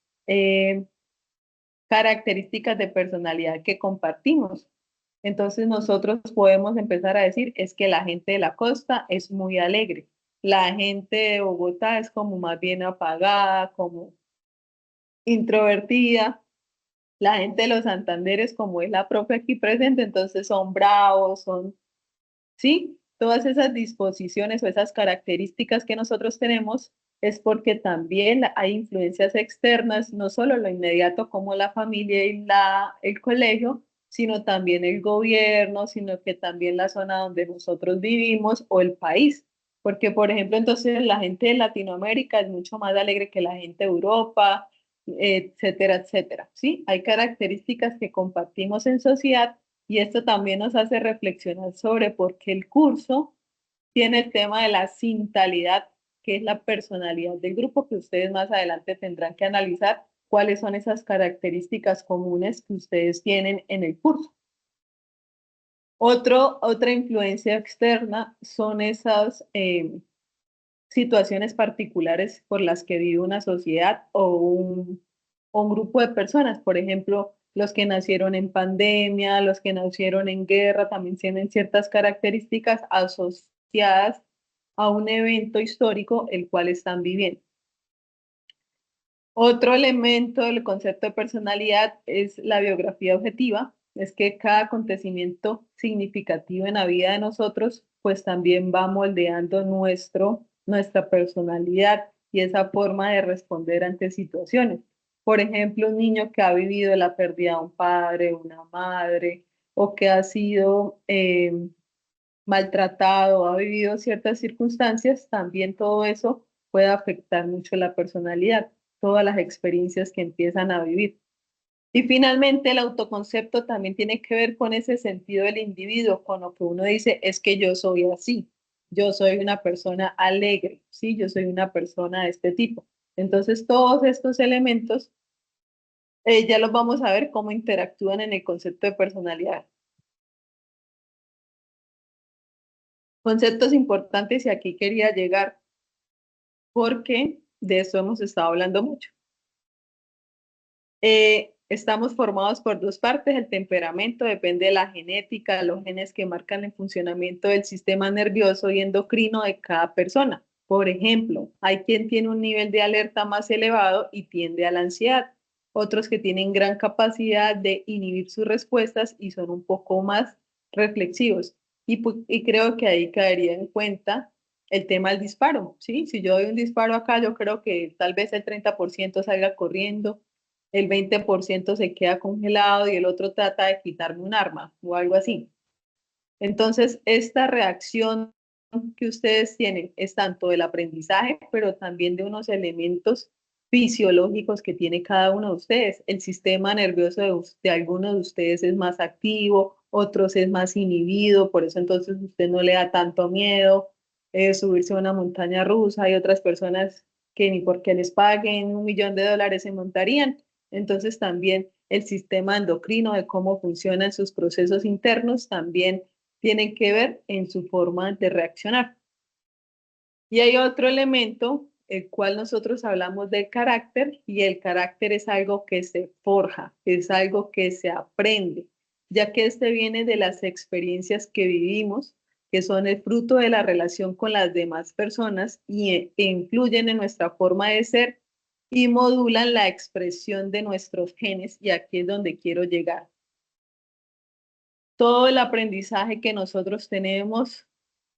características de personalidad que compartimos. Entonces nosotros podemos empezar a decir, es que la gente de la costa es muy alegre, la gente de Bogotá es como más bien apagada, como introvertida, la gente de los Santanderes, como es la profe aquí presente, entonces son bravos, son, ¿sí? Todas esas disposiciones o esas características que nosotros tenemos es porque también hay influencias externas, no solo lo inmediato como la familia y el colegio, sino también el gobierno, sino que también la zona donde nosotros vivimos o el país. Porque, por ejemplo, entonces la gente de Latinoamérica es mucho más alegre que la gente de Europa, etcétera, etcétera. ¿Sí? Hay características que compartimos en sociedad y esto también nos hace reflexionar sobre por qué el curso tiene el tema de la sintalidad, que es la personalidad del grupo, que ustedes más adelante tendrán que analizar cuáles son esas características comunes que ustedes tienen en el curso. Otra influencia externa son esas situaciones particulares por las que vive una sociedad o un grupo de personas. Por ejemplo, los que nacieron en pandemia, los que nacieron en guerra, también tienen ciertas características asociadas a un evento histórico el cual están viviendo. Otro elemento del concepto de personalidad es la biografía objetiva, es que cada acontecimiento significativo en la vida de nosotros, pues también va moldeando nuestra personalidad y esa forma de responder ante situaciones. Por ejemplo, un niño que ha vivido la pérdida de un padre, una madre, o que ha sido maltratado, ha vivido ciertas circunstancias, también todo eso puede afectar mucho la personalidad, todas las experiencias que empiezan a vivir. Y finalmente el autoconcepto también tiene que ver con ese sentido del individuo, con lo que uno dice es que yo soy así, yo soy una persona alegre, ¿sí? Yo soy una persona de este tipo. Entonces todos estos elementos ya los vamos a ver cómo interactúan en el concepto de personalidad. Conceptos importantes y aquí quería llegar porque de eso hemos estado hablando mucho. Estamos formados por dos partes, el temperamento depende de la genética, los genes que marcan el funcionamiento del sistema nervioso y endocrino de cada persona. Por ejemplo, hay quien tiene un nivel de alerta más elevado y tiende a la ansiedad, otros que tienen gran capacidad de inhibir sus respuestas y son un poco más reflexivos. Y creo que ahí caería en cuenta el tema del disparo, ¿sí? Si yo doy un disparo acá, yo creo que tal vez el 30% salga corriendo, el 20% se queda congelado y el otro trata de quitarme un arma o algo así. Entonces, esta reacción que ustedes tienen es tanto del aprendizaje, pero también de unos elementos fisiológicos que tiene cada uno de ustedes. El sistema nervioso de algunos de ustedes es más activo, otros es más inhibido, por eso entonces usted no le da tanto miedo subirse a una montaña rusa. Hay otras personas que ni porque les paguen $1.000.000 se montarían. Entonces también el sistema endocrino de cómo funcionan sus procesos internos también tienen que ver en su forma de reaccionar. Y hay otro elemento, el cual nosotros hablamos del carácter, y el carácter es algo que se forja, es algo que se aprende, ya que este viene de las experiencias que vivimos, que son el fruto de la relación con las demás personas e influyen en nuestra forma de ser y modulan la expresión de nuestros genes, y aquí es donde quiero llegar. Todo el aprendizaje que nosotros tenemos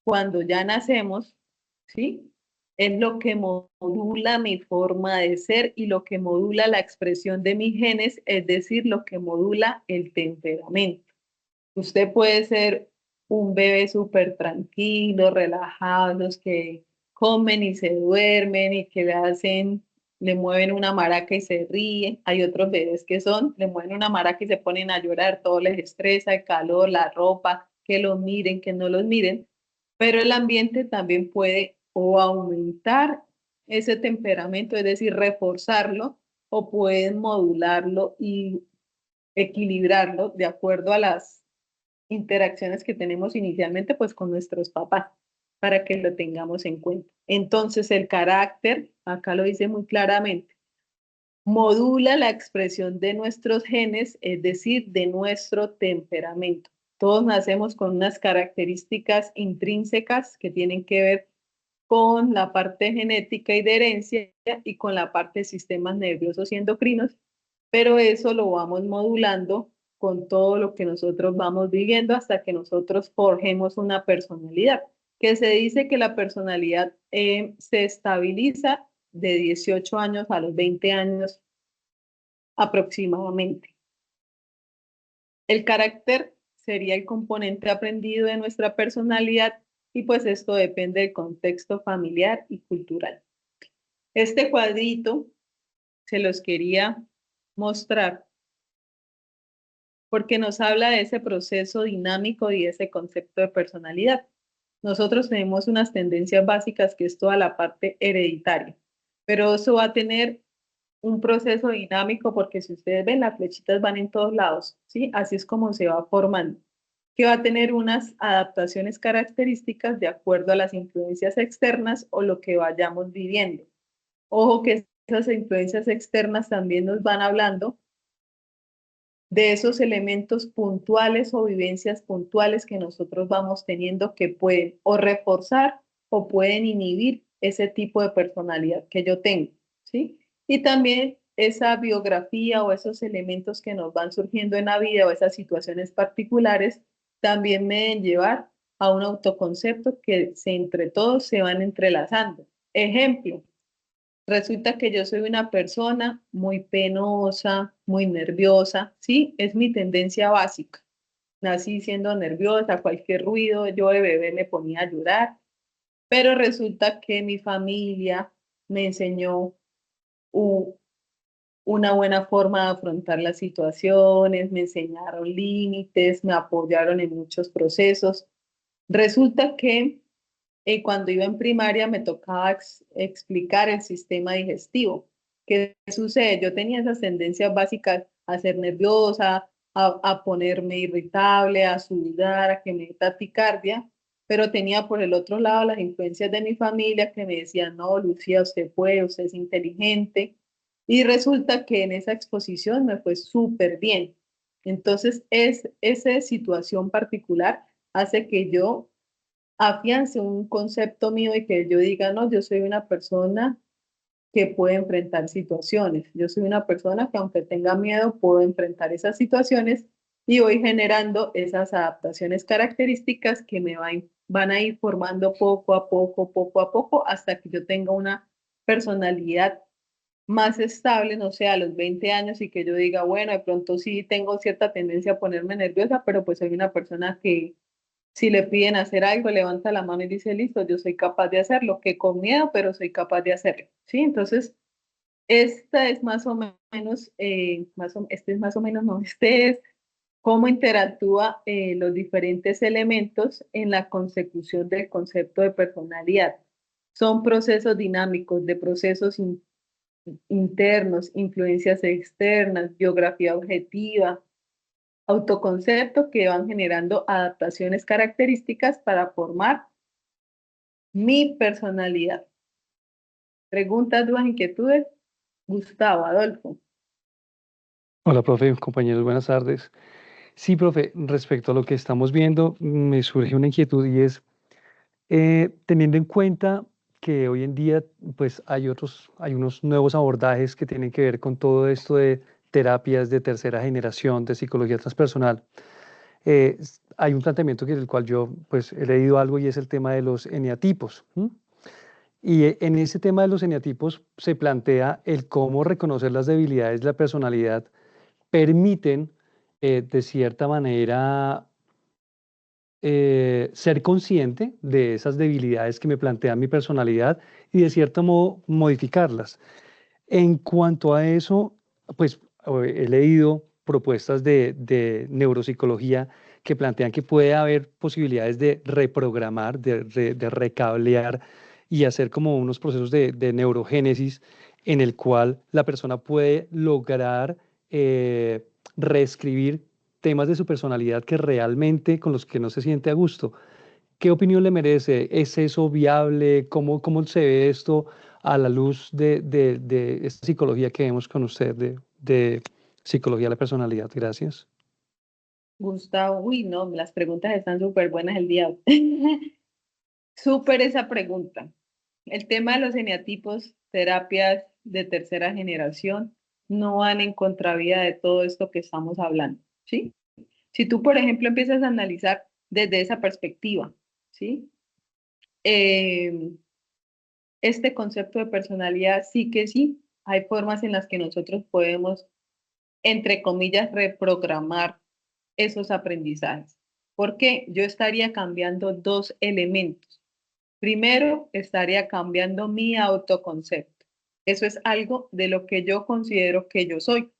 cuando ya nacemos, ¿sí? Es lo que modula mi forma de ser y lo que modula la expresión de mis genes, es decir, lo que modula el temperamento. Usted puede ser un bebé súper tranquilo, relajado, los que comen y se duermen y que le mueven una maraca y se ríen. Hay otros bebés que le mueven una maraca y se ponen a llorar, todo les estresa, el calor, la ropa, que los miren, que no los miren. Pero el ambiente también puede o aumentar ese temperamento, es decir, reforzarlo, o pueden modularlo y equilibrarlo de acuerdo a las interacciones que tenemos inicialmente pues con nuestros papás, para que lo tengamos en cuenta. Entonces el carácter, acá lo dice muy claramente, modula la expresión de nuestros genes, es decir, de nuestro temperamento. Todos nacemos con unas características intrínsecas que tienen que ver con la parte genética y de herencia y con la parte de sistemas nerviosos y endocrinos, pero eso lo vamos modulando con todo lo que nosotros vamos viviendo hasta que nosotros forjemos una personalidad, que se dice que la personalidad se estabiliza de 18 años a los 20 años aproximadamente. El carácter sería el componente aprendido de nuestra personalidad y pues esto depende del contexto familiar y cultural. Este cuadrito se los quería mostrar porque nos habla de ese proceso dinámico y ese concepto de personalidad. Nosotros tenemos unas tendencias básicas que es toda la parte hereditaria, pero eso va a tener un proceso dinámico porque si ustedes ven, las flechitas van en todos lados, ¿sí? Así es como se va formando, que va a tener unas adaptaciones características de acuerdo a las influencias externas o lo que vayamos viviendo. Ojo que esas influencias externas también nos van hablando de esos elementos puntuales o vivencias puntuales que nosotros vamos teniendo que pueden o reforzar o pueden inhibir ese tipo de personalidad que yo tengo, ¿sí? Y también esa biografía o esos elementos que nos van surgiendo en la vida o esas situaciones particulares también me deben llevar a un autoconcepto que entre todos se van entrelazando. Ejemplo, Resulta que yo soy una persona muy penosa, muy nerviosa, ¿sí? Es mi tendencia básica. Nací siendo nerviosa, cualquier ruido, yo de bebé me ponía a llorar, pero resulta que mi familia me enseñó u- una buena forma de afrontar las situaciones, me enseñaron límites, me apoyaron en muchos procesos. Resulta que cuando iba en primaria me tocaba explicar el sistema digestivo. ¿Qué sucede? Yo tenía esas tendencias básicas a ser nerviosa, a ponerme irritable, a sudar, a que me dé taquicardia, pero tenía por el otro lado las influencias de mi familia que me decían, no, Lucía, usted puede, usted es inteligente. Y resulta que en esa exposición me fue súper bien. Entonces, esa situación particular hace que yo afiance un concepto mío y que yo diga, no, yo soy una persona que puede enfrentar situaciones. Yo soy una persona que aunque tenga miedo, puedo enfrentar esas situaciones y voy generando esas adaptaciones características que van a ir formando poco a poco, hasta que yo tenga una personalidad más estable, no sé, a los 20 años y que yo diga, bueno, de pronto sí tengo cierta tendencia a ponerme nerviosa, pero pues soy una persona que si le piden hacer algo, levanta la mano y dice, listo, yo soy capaz de hacerlo, que con miedo, pero soy capaz de hacerlo, ¿sí? Entonces, esta es más o menos, este es más o menos, no, este es cómo interactúa los diferentes elementos en la consecución del concepto de personalidad. Son procesos dinámicos, de procesos internos, influencias externas, biografía objetiva, autoconcepto que van generando adaptaciones características para formar mi personalidad. Preguntas, dudas, inquietudes. Gustavo, Adolfo. Hola, profe, compañeros, buenas tardes. Sí, profe, respecto a lo que estamos viendo, me surge una inquietud y es, teniendo en cuenta que hoy en día pues hay unos nuevos abordajes que tienen que ver con todo esto de terapias de tercera generación, de psicología transpersonal. Hay un planteamiento del cual yo pues he leído algo y es el tema de los eneatipos. Y en ese tema de los eneatipos se plantea el cómo reconocer las debilidades de la personalidad permiten de cierta manera ser consciente de esas debilidades que me plantea mi personalidad y de cierto modo modificarlas. En cuanto a eso, pues he leído propuestas de neuropsicología que plantean que puede haber posibilidades de reprogramar, de recablear y hacer como unos procesos de neurogénesis en el cual la persona puede lograr reescribir temas de su personalidad que realmente con los que no se siente a gusto. ¿Qué opinión le merece? ¿Es eso viable? ¿Cómo se ve esto a la luz de esta psicología que vemos con usted, de psicología de la personalidad? Gracias. Gustavo, uy, no, las preguntas están súper buenas el día. Súper esa pregunta. El tema de los eneatipos, terapias de tercera generación, no van en contravía de todo esto que estamos hablando, ¿sí? Si tú, por ejemplo, empiezas a analizar desde esa perspectiva, ¿sí? Este concepto de personalidad sí que sí, hay formas en las que nosotros podemos, entre comillas, reprogramar esos aprendizajes. Porque yo estaría cambiando dos elementos. Primero, estaría cambiando mi autoconcepto. Eso es algo de lo que yo considero que yo soy,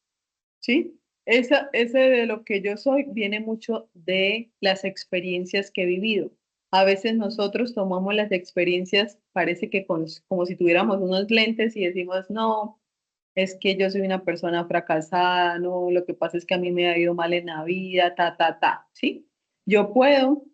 ¿sí? Ese de lo que yo soy viene mucho de las experiencias que he vivido. A veces nosotros tomamos las experiencias, parece que como si tuviéramos unos lentes y decimos, no, es que yo soy una persona fracasada, no, lo que pasa es que a mí me ha ido mal en la vida, ¿sí? Yo puedo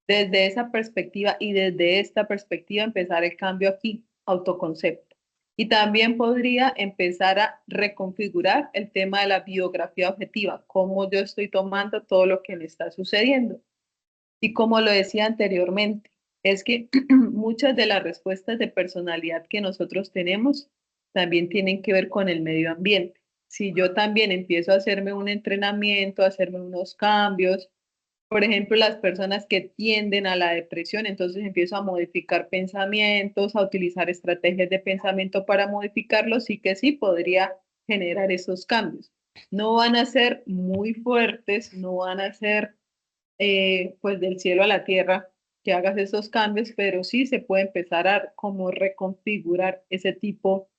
desde esa perspectiva y desde esta perspectiva empezar el cambio aquí, autoconcepto. Y también podría empezar a reconfigurar el tema de la biografía objetiva, cómo yo estoy tomando todo lo que me está sucediendo. Y como lo decía anteriormente, es que muchas de las respuestas de personalidad que nosotros tenemos también tienen que ver con el medio ambiente. Si yo también empiezo a hacerme un entrenamiento, a hacerme unos cambios, Por ejemplo, las personas que tienden a la depresión, entonces empiezo a modificar pensamientos, a utilizar estrategias de pensamiento para modificarlos, y que sí podría generar esos cambios. No van a ser muy fuertes, no van a ser pues del cielo a la tierra que hagas esos cambios, pero sí se puede empezar a como reconfigurar ese tipo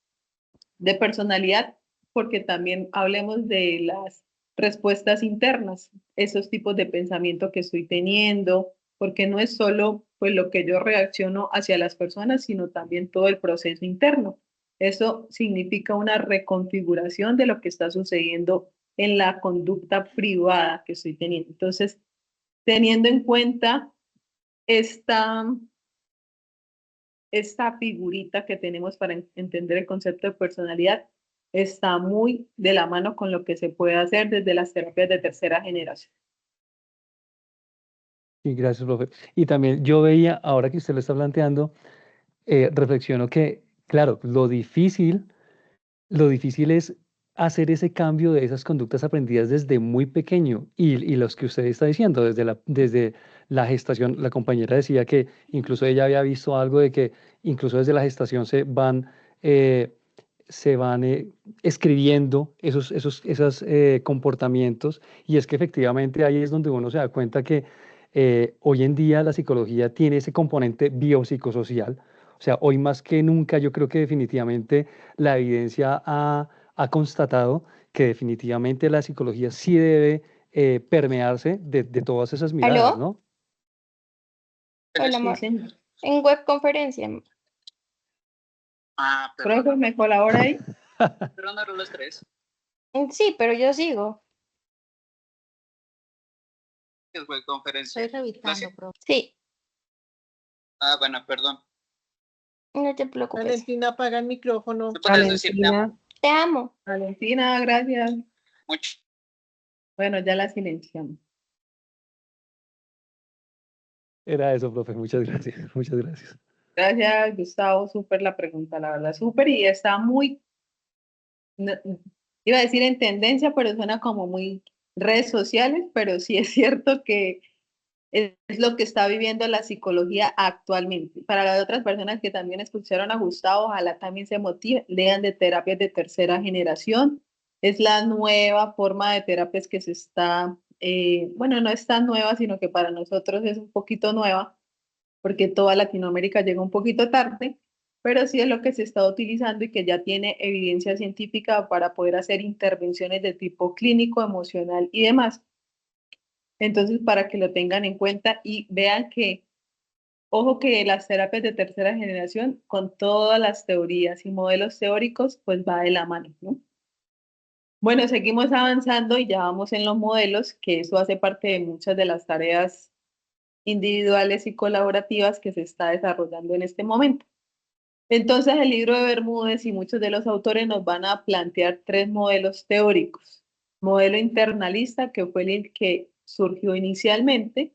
de personalidad, porque también hablemos de las respuestas internas, esos tipos de pensamiento que estoy teniendo, porque no es solo pues lo que yo reacciono hacia las personas, sino también todo el proceso interno. Eso significa una reconfiguración de lo que está sucediendo en la conducta privada que estoy teniendo. Entonces, teniendo en cuenta esta, esta figurita que tenemos para entender el concepto de personalidad, está muy de la mano con lo que se puede hacer desde las terapias de tercera generación. Sí, gracias, profe. Y también yo veía, ahora que usted lo está planteando, reflexiono que, claro, lo difícil es hacer ese cambio de esas conductas aprendidas desde muy pequeño y los que usted está diciendo, desde la gestación, la compañera decía que incluso ella había visto algo de que incluso desde la gestación eh, se van escribiendo esos comportamientos, y es que efectivamente ahí es donde uno se da cuenta que hoy en día la psicología tiene ese componente biopsicosocial. O sea, hoy más que nunca yo creo que definitivamente la evidencia ha constatado que definitivamente la psicología sí debe permearse de todas esas miradas, ¿Aló? ¿no? Hola, Sí, amor. señor. En webconferencia. Profe, ¿me colabora ahí? Sí, pero yo sigo. Estoy revisando, profe. Sí, Bueno, perdón. no te preocupes. Valentina, apaga el micrófono. Valentina, Te amo. Valentina, gracias. Mucho. Bueno, ya la silenciamos. Era eso, profe. Muchas gracias. Muchas gracias. Gracias, Gustavo. Súper la pregunta, la verdad, súper. Y está muy, no, iba a decir en tendencia, pero suena como muy redes sociales, pero sí es cierto que es lo que está viviendo la psicología actualmente. Para las otras personas que también escucharon a Gustavo, ojalá también se motiven, lean de terapias de tercera generación. Es la nueva forma de terapias que se está, bueno, no es tan nueva, sino que para nosotros es un poquito nueva, porque toda Latinoamérica llega un poquito tarde, pero sí es lo que se está utilizando y que ya tiene evidencia científica para poder hacer intervenciones de tipo clínico, emocional y demás. Entonces, para que lo tengan en cuenta y vean que, ojo, que las terapias de tercera generación, con todas las teorías y modelos teóricos, pues va de la mano, ¿no? Bueno, seguimos avanzando y ya vamos en los modelos, que eso hace parte de muchas de las tareas individuales y colaborativas que se está desarrollando en este momento. Entonces, el libro de Bermúdez y muchos de los autores nos van a plantear tres modelos teóricos. Modelo internalista, que fue el que surgió inicialmente.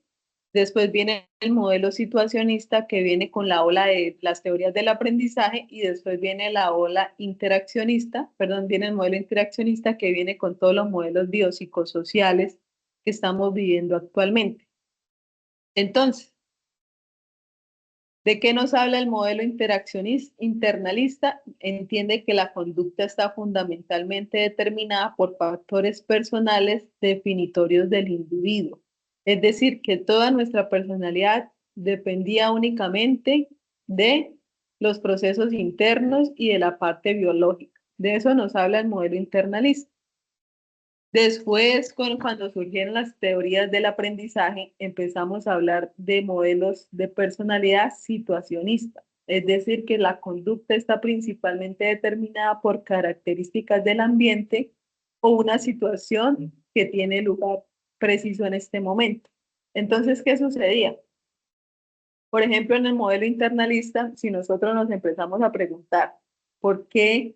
Después viene el modelo situacionista, que viene con la ola de las teorías del aprendizaje, y después viene la ola interaccionista, perdón, viene el modelo interaccionista, que viene con todos los modelos biopsicosociales que estamos viviendo actualmente. Entonces, ¿de qué nos habla el modelo internalista? Entiende que la conducta está fundamentalmente determinada por factores personales definitorios del individuo. Es decir, que toda nuestra personalidad dependía únicamente de los procesos internos y de la parte biológica. De eso nos habla el modelo internalista. Después, cuando surgieron las teorías del aprendizaje, empezamos a hablar de modelos de personalidad situacionista, es decir, que la conducta está principalmente determinada por características del ambiente o una situación que tiene lugar preciso en este momento. Entonces, ¿qué sucedía? Por ejemplo, en el modelo internalista, si nosotros nos empezamos a preguntar por qué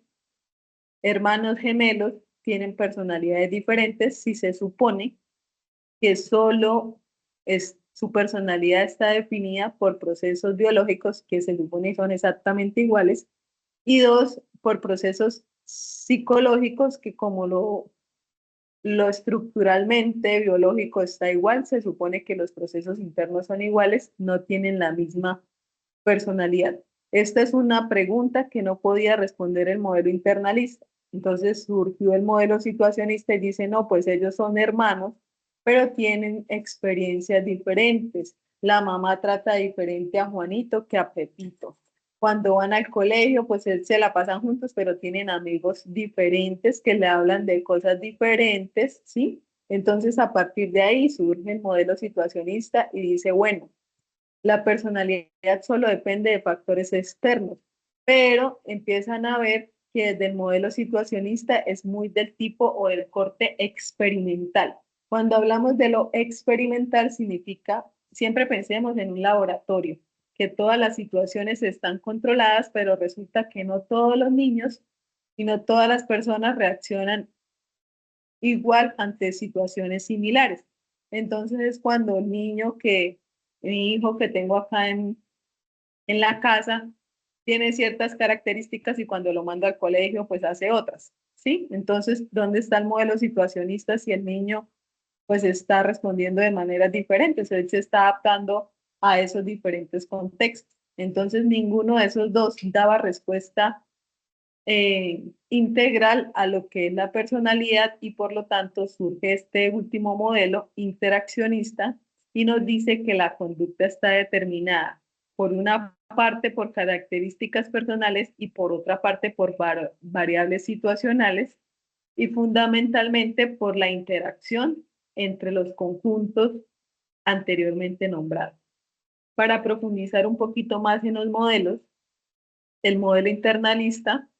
hermanos gemelos tienen personalidades diferentes, si se supone que solo su personalidad está definida por procesos biológicos que se supone son exactamente iguales, y dos, por procesos psicológicos que, como lo lo estructuralmente biológico está igual, se supone que los procesos internos son iguales, no tienen la misma personalidad. Esta es una pregunta que no podía responder el modelo internalista. Entonces surgió el modelo situacionista y dice, no, pues ellos son hermanos, pero tienen experiencias diferentes. La mamá trata diferente a Juanito que a Pepito. Cuando van al colegio, pues se la pasan juntos, pero tienen amigos diferentes que le hablan de cosas diferentes, ¿sí? Entonces, a partir de ahí surge el modelo situacionista y dice, bueno, la personalidad solo depende de factores externos, pero empiezan a ver que desde el modelo situacionista es muy del tipo o del corte experimental. Cuando hablamos de lo experimental significa, siempre pensemos en un laboratorio, que todas las situaciones están controladas, pero resulta que no todos los niños y no todas las personas reaccionan igual ante situaciones similares. Entonces es cuando el niño mi hijo que tengo acá en la casa tiene ciertas características y cuando lo mando al colegio pues hace otras, ¿sí? Entonces, ¿dónde está el modelo situacionista si el niño pues está respondiendo de maneras diferentes? Él se está adaptando a esos diferentes contextos. Entonces, ninguno de esos dos daba respuesta integral a lo que es la personalidad y por lo tanto surge este último modelo interaccionista y nos dice que la conducta está determinada por una parte por características personales y por otra parte por variables situacionales y fundamentalmente por la interacción entre los conjuntos anteriormente nombrados. Para profundizar un poquito más en los modelos, el modelo internalista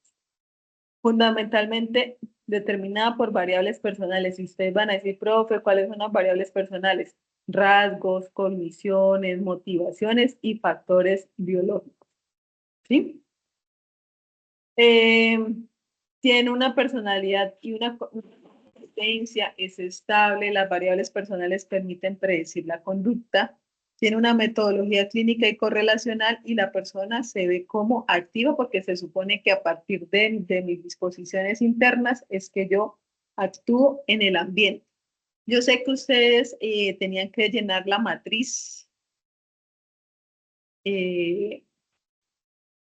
fundamentalmente determinada por variables personales. Y ustedes van a decir, profe, ¿cuáles son las variables personales? Rasgos, cogniciones, motivaciones y factores biológicos. ¿Sí? Tiene una personalidad y una consistencia, es estable, las variables personales permiten predecir la conducta, tiene una metodología clínica y correlacional y la persona se ve como activa porque se supone que a partir de mis disposiciones internas es que yo actúo en el ambiente. Yo sé que ustedes tenían que llenar la matriz,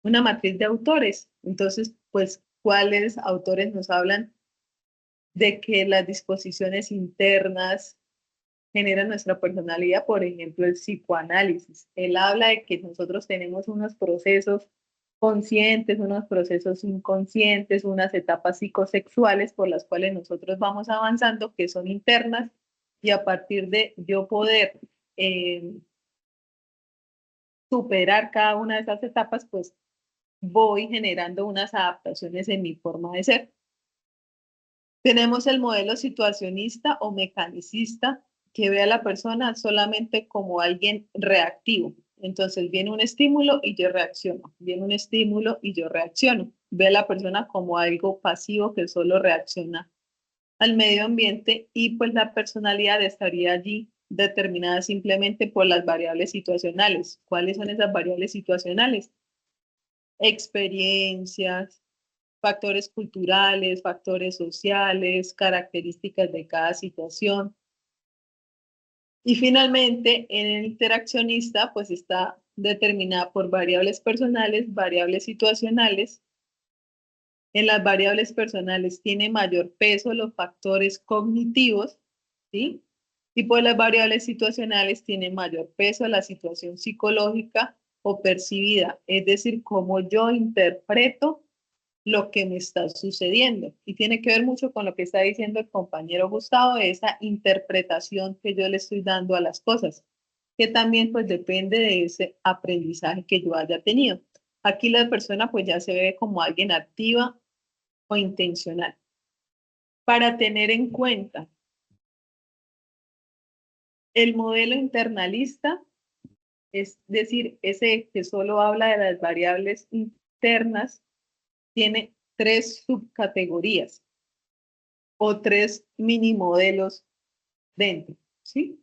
una matriz de autores. Entonces, pues, ¿cuáles autores nos hablan de que las disposiciones internas generan nuestra personalidad? Por ejemplo, el psicoanálisis. Él habla de que nosotros tenemos unos procesos conscientes, unos procesos inconscientes, unas etapas psicosexuales por las cuales nosotros vamos avanzando, que son internas, y a partir de yo poder superar cada una de esas etapas, pues voy generando unas adaptaciones en mi forma de ser. Tenemos el modelo situacionista o mecanicista, que ve a la persona solamente como alguien reactivo. Entonces viene un estímulo y yo reacciono, viene un estímulo y yo reacciono. Ve a la persona como algo pasivo que solo reacciona al medio ambiente y pues la personalidad estaría allí determinada simplemente por las variables situacionales. ¿Cuáles son esas variables situacionales? Experiencias, factores culturales, factores sociales, características de cada situación. Y finalmente, en el interaccionista, pues está determinada por variables personales, variables situacionales. En las variables personales tiene mayor peso los factores cognitivos, ¿sí? Y por las variables situacionales tiene mayor peso la situación psicológica o percibida, es decir, cómo yo interpreto lo que me está sucediendo. Y tiene que ver mucho con lo que está diciendo el compañero Gustavo, de esa interpretación que yo le estoy dando a las cosas, que también pues depende de ese aprendizaje que yo haya tenido. Aquí la persona pues ya se ve como alguien activa o intencional. Para tener en cuenta, el modelo internalista, es decir, ese que solo habla de las variables internas, tiene 3 subcategorías o 3 mini modelos dentro, ¿sí?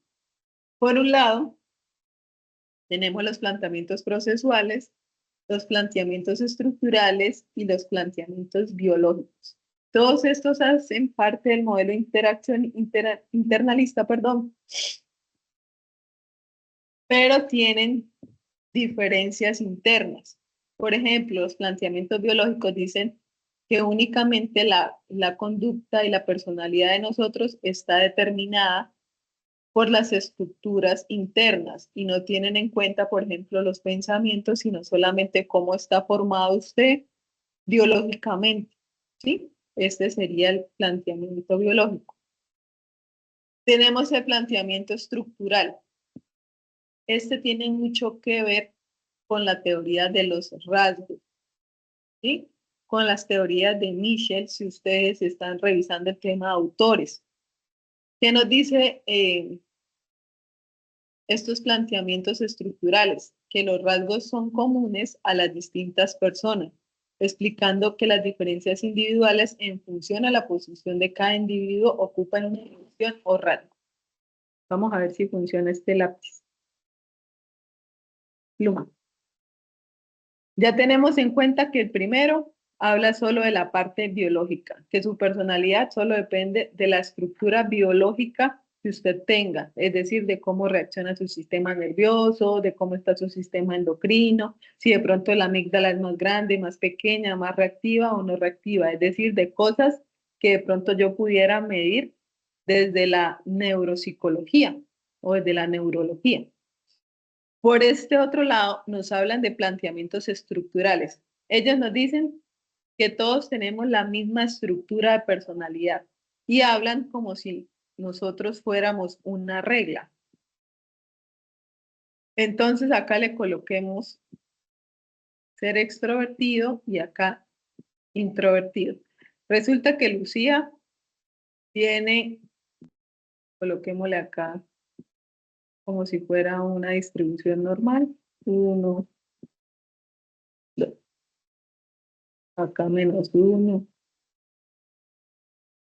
Por un lado, tenemos los planteamientos procesuales, los planteamientos estructurales y los planteamientos biológicos. Todos estos hacen parte del modelo internalista, perdón, pero tienen diferencias internas. Por ejemplo, los planteamientos biológicos dicen que únicamente la conducta y la personalidad de nosotros está determinada por las estructuras internas y no tienen en cuenta, por ejemplo, los pensamientos, sino solamente cómo está formado usted biológicamente, ¿sí? Este sería el planteamiento biológico. Tenemos el planteamiento estructural. Este tiene mucho que ver con la teoría de los rasgos, ¿sí? Con las teorías de Michel, si ustedes están revisando el tema de autores. ¿Qué nos dice estos planteamientos estructurales? Que los rasgos son comunes a las distintas personas, explicando que las diferencias individuales en función a la posición de cada individuo ocupan una función o rasgo. Vamos a ver si funciona este lápiz. Pluma. Ya tenemos en cuenta que el primero habla solo de la parte biológica, que su personalidad solo depende de la estructura biológica que usted tenga, es decir, de cómo reacciona su sistema nervioso, de cómo está su sistema endocrino, si de pronto la amígdala es más grande, más pequeña, más reactiva o no reactiva, es decir, de cosas que de pronto yo pudiera medir desde la neuropsicología o desde la neurología. Por este otro lado, nos hablan de planteamientos estructurales. Ellos nos dicen que todos tenemos la misma estructura de personalidad y hablan como si nosotros fuéramos una regla. Entonces acá le coloquemos ser extrovertido y acá introvertido. Resulta que Lucía tiene, coloquémosle acá como si fuera una distribución normal. 1, 2. Acá -1,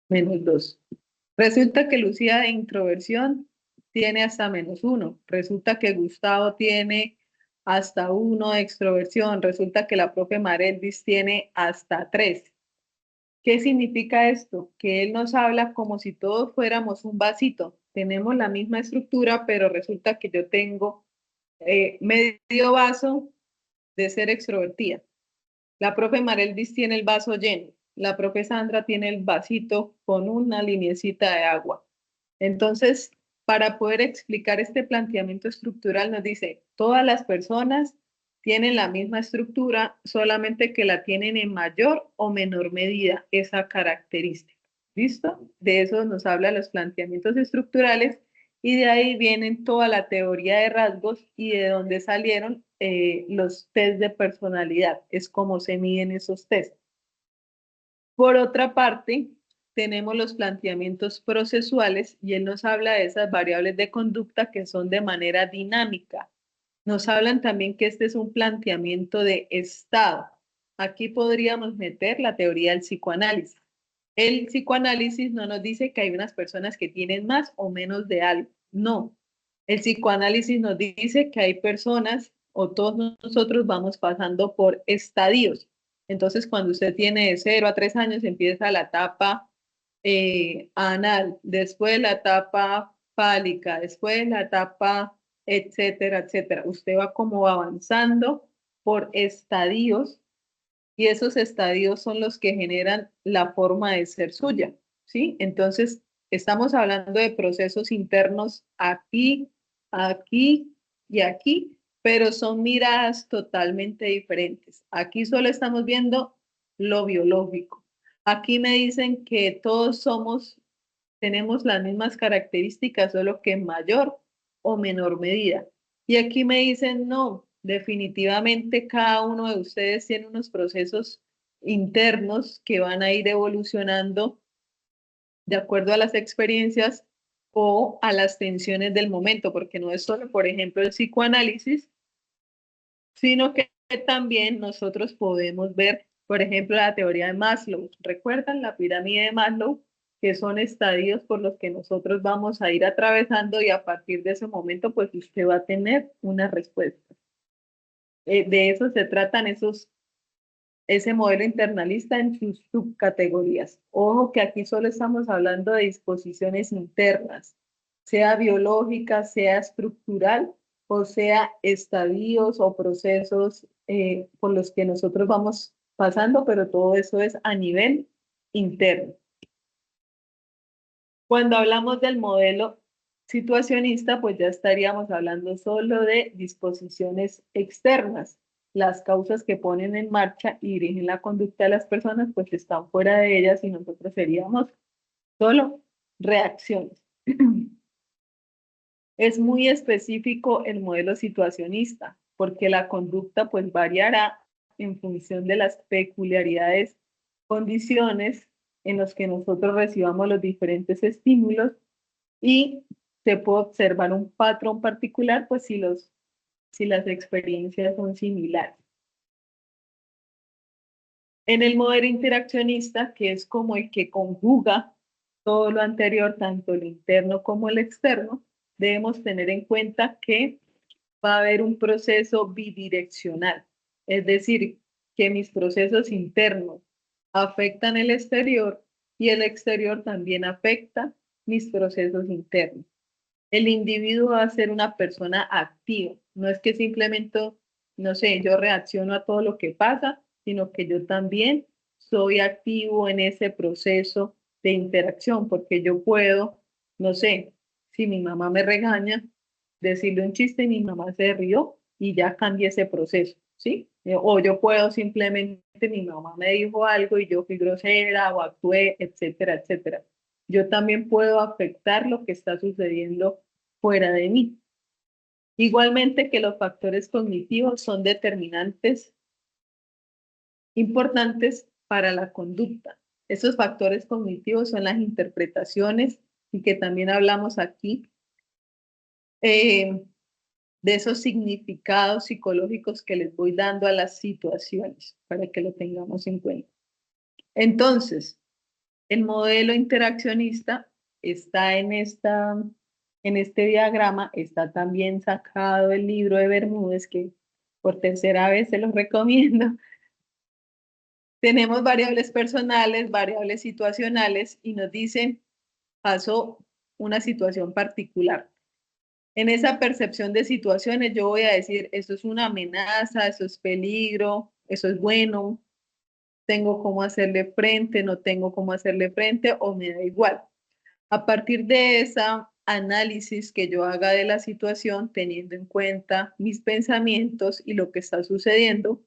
-2. Resulta que Lucía de introversión tiene hasta -1. Resulta que Gustavo tiene hasta 1 de extroversión. Resulta que la profe Marelvis tiene hasta 3. ¿Qué significa esto? Que él nos habla como si todos fuéramos un vasito. Tenemos la misma estructura, pero resulta que yo tengo medio vaso de ser extrovertida. La profe Marelvis tiene el vaso lleno. La profe Sandra tiene el vasito con una linecita de agua. Entonces, para poder explicar este planteamiento estructural, nos dice, todas las personas tienen la misma estructura, solamente que la tienen en mayor o menor medida, esa característica. ¿Listo? De eso nos hablan los planteamientos estructurales y de ahí vienen toda la teoría de rasgos y de dónde salieron los test de personalidad. Es como se miden esos test. Por otra parte, tenemos los planteamientos procesuales y él nos habla de esas variables de conducta que son de manera dinámica. Nos hablan también que este es un planteamiento de estado. Aquí podríamos meter la teoría del psicoanálisis. El psicoanálisis no nos dice que hay unas personas que tienen más o menos de algo. No. El psicoanálisis nos dice que hay personas o todos nosotros vamos pasando por estadios. Entonces, cuando usted tiene de 0 a 3 años, empieza la etapa anal, después la etapa fálica, después la etapa, etcétera, etcétera. Usted va como avanzando por estadios y esos estadios son los que generan la forma de ser suya, ¿sí? Entonces, estamos hablando de procesos internos aquí, aquí y aquí, pero son miradas totalmente diferentes. Aquí solo estamos viendo lo biológico. Aquí me dicen que todos tenemos las mismas características, solo que en mayor o menor medida. Y aquí me dicen, no, definitivamente cada uno de ustedes tiene unos procesos internos que van a ir evolucionando de acuerdo a las experiencias o a las tensiones del momento, porque no es solo, por ejemplo, el psicoanálisis, sino que también nosotros podemos ver, por ejemplo, la teoría de Maslow. ¿Recuerdan la pirámide de Maslow? Que son estadios por los que nosotros vamos a ir atravesando y a partir de ese momento, pues usted va a tener una respuesta. De eso se tratan esos ese modelo internalista en sus subcategorías. Ojo que aquí solo estamos hablando de disposiciones internas, sea biológica, sea estructural, o sea estadios o procesos por los que nosotros vamos pasando, pero todo eso es a nivel interno. Cuando hablamos del modelo situacionista, pues ya estaríamos hablando solo de disposiciones externas. Las causas que ponen en marcha y dirigen la conducta de las personas, pues están fuera de ellas y nosotros seríamos solo reacciones. Es muy específico el modelo situacionista, porque la conducta pues variará en función de las peculiaridades, condiciones en las que nosotros recibamos los diferentes estímulos y se puede observar un patrón particular pues si las experiencias son similares. En el modelo interaccionista, que es como el que conjuga todo lo anterior, tanto el interno como el externo, debemos tener en cuenta que va a haber un proceso bidireccional, es decir, que mis procesos internos afectan el exterior y el exterior también afecta mis procesos internos. El individuo va a ser una persona activa, no es que simplemente, no sé, yo reacciono a todo lo que pasa, sino que yo también soy activo en ese proceso de interacción, porque yo puedo, no sé, si mi mamá me regaña, decirle un chiste y mi mamá se rió y ya cambié ese proceso, ¿sí? O yo puedo simplemente, mi mamá me dijo algo y yo fui grosera o actué, etcétera, etcétera. Yo también puedo afectar lo que está sucediendo fuera de mí. Igualmente que los factores cognitivos son determinantes importantes para la conducta. Esos factores cognitivos son las interpretaciones y que también hablamos aquí de esos significados psicológicos que les voy dando a las situaciones para que lo tengamos en cuenta. Entonces, el modelo interaccionista está en este diagrama, está también sacado el libro de Bermúdez, que por tercera vez se los recomiendo. Tenemos variables personales, variables situacionales y nos dicen, pasó una situación particular. En esa percepción de situaciones yo voy a decir, eso es una amenaza, eso es peligro, eso es bueno, tengo cómo hacerle frente, no tengo cómo hacerle frente o me da igual. A partir de esa análisis que yo haga de la situación, teniendo en cuenta mis pensamientos y lo que está sucediendo,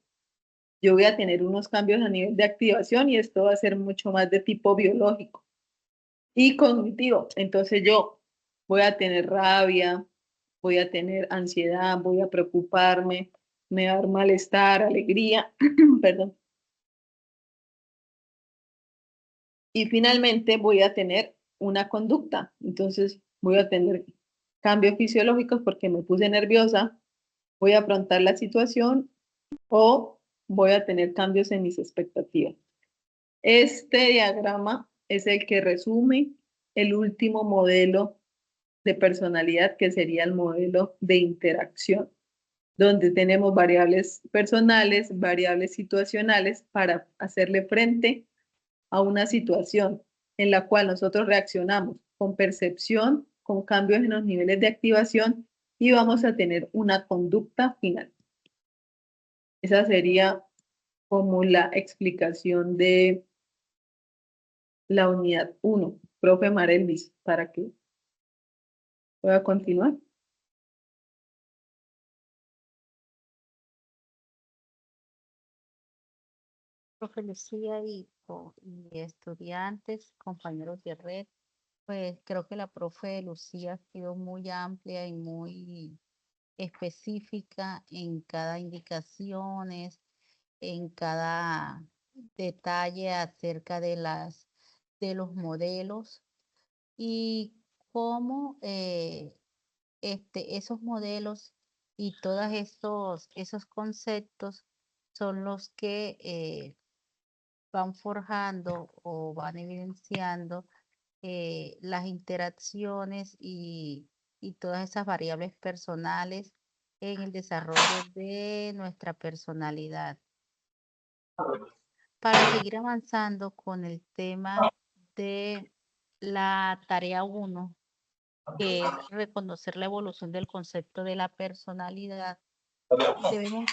yo voy a tener unos cambios a nivel de activación y esto va a ser mucho más de tipo biológico y cognitivo. Entonces yo voy a tener rabia, voy a tener ansiedad, voy a preocuparme, me va a dar malestar, alegría, perdón. Y finalmente voy a tener una conducta. Entonces voy a tener cambios fisiológicos porque me puse nerviosa, voy a afrontar la situación o voy a tener cambios en mis expectativas. Este diagrama es el que resume el último modelo de personalidad, que sería el modelo de interacción, donde tenemos variables personales, variables situacionales para hacerle frente a una situación en la cual nosotros reaccionamos con percepción, con cambios en los niveles de activación y vamos a tener una conducta final. Esa sería como la explicación de la unidad 1. Profe Marelvis, para que pueda continuar. Profe Lucía y estudiantes, compañeros de red, pues creo que la profe Lucía ha sido muy amplia y muy específica en cada indicaciones, en cada detalle acerca de los modelos y cómo esos modelos y todos esos conceptos son los que van forjando o van evidenciando las interacciones y todas esas variables personales en el desarrollo de nuestra personalidad. Para seguir avanzando con el tema de la tarea 1, que es reconocer la evolución del concepto de la personalidad, debemos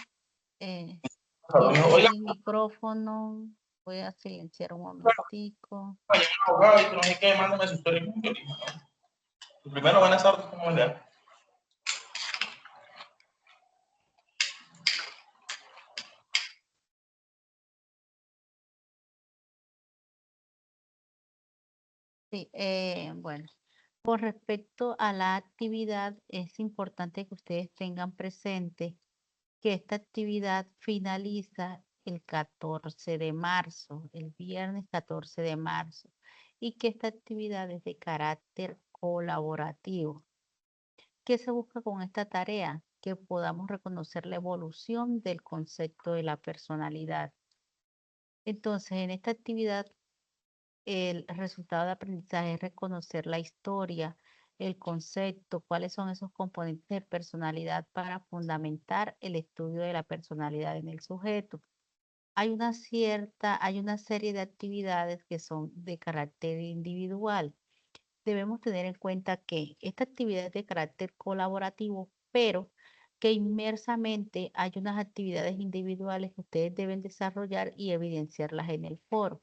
silenciar el micrófono. Voy a silenciar un momentico. Primero, buenas tardes, ¿cómo le va? Sí, bueno, con respecto a la actividad, es importante que ustedes tengan presente que esta actividad finaliza el 14 de marzo, el viernes 14 de marzo, y que esta actividad es de carácter colaborativo. ¿Qué se busca con esta tarea? Que podamos reconocer la evolución del concepto de la personalidad. Entonces, en esta actividad, el resultado de aprendizaje es reconocer la historia, el concepto, cuáles son esos componentes de personalidad para fundamentar el estudio de la personalidad en el sujeto. Hay una serie de actividades que son de carácter individual. Debemos tener en cuenta que esta actividad es de carácter colaborativo, pero que inmersamente hay unas actividades individuales que ustedes deben desarrollar y evidenciarlas en el foro.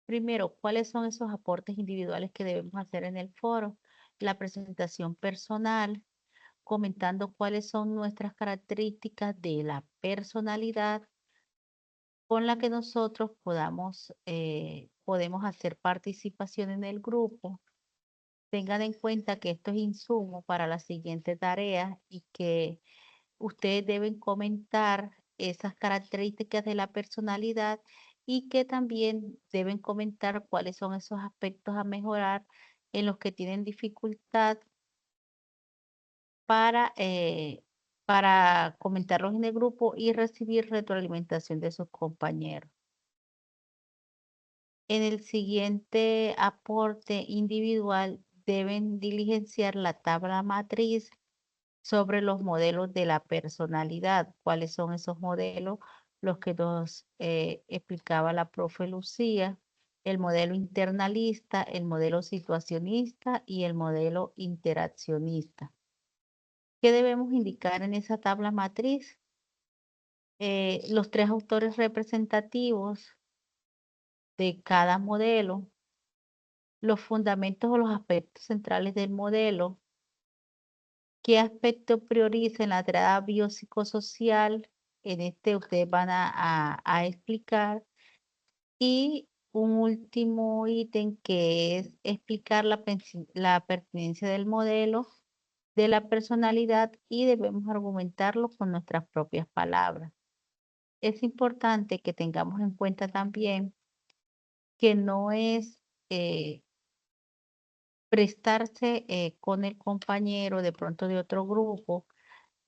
Primero, ¿cuáles son esos aportes individuales que debemos hacer en el foro? La presentación personal, comentando cuáles son nuestras características de la personalidad con la que nosotros podemos hacer participación en el grupo. Tengan en cuenta que esto es insumo para la siguiente tarea y que ustedes deben comentar esas características de la personalidad y que también deben comentar cuáles son esos aspectos a mejorar en los que tienen dificultad para comentarlos en el grupo y recibir retroalimentación de sus compañeros. En el siguiente aporte individual deben diligenciar la tabla matriz sobre los modelos de la personalidad. ¿Cuáles son esos modelos? Los que nos explicaba la profe Lucía, el modelo internalista, el modelo situacionista y el modelo interaccionista. ¿Qué debemos indicar en esa tabla matriz? Los 3 autores representativos de cada modelo, los fundamentos o los aspectos centrales del modelo, qué aspecto prioriza en la tirada biopsicosocial, en este ustedes van a explicar, y un último ítem que es explicar la pertinencia del modelo, de la personalidad y debemos argumentarlo con nuestras propias palabras. Es importante que tengamos en cuenta también que no es prestarse con el compañero de pronto de otro grupo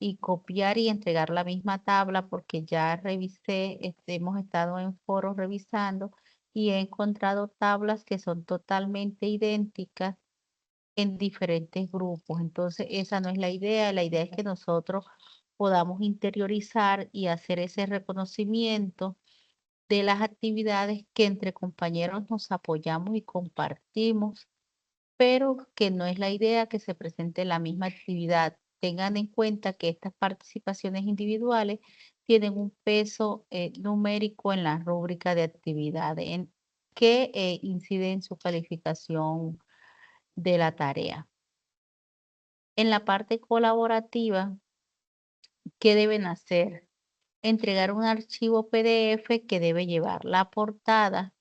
y copiar y entregar la misma tabla porque ya revisé, hemos estado en foros revisando y he encontrado tablas que son totalmente idénticas en diferentes grupos. Entonces, esa no es la idea es que nosotros podamos interiorizar y hacer ese reconocimiento de las actividades que entre compañeros nos apoyamos y compartimos, pero que no es la idea que se presente la misma actividad. Tengan en cuenta que estas participaciones individuales tienen un peso numérico en la rúbrica de actividades que incide en su calificación de la tarea. En la parte colaborativa, ¿qué deben hacer? Entregar un archivo PDF que debe llevar la portada.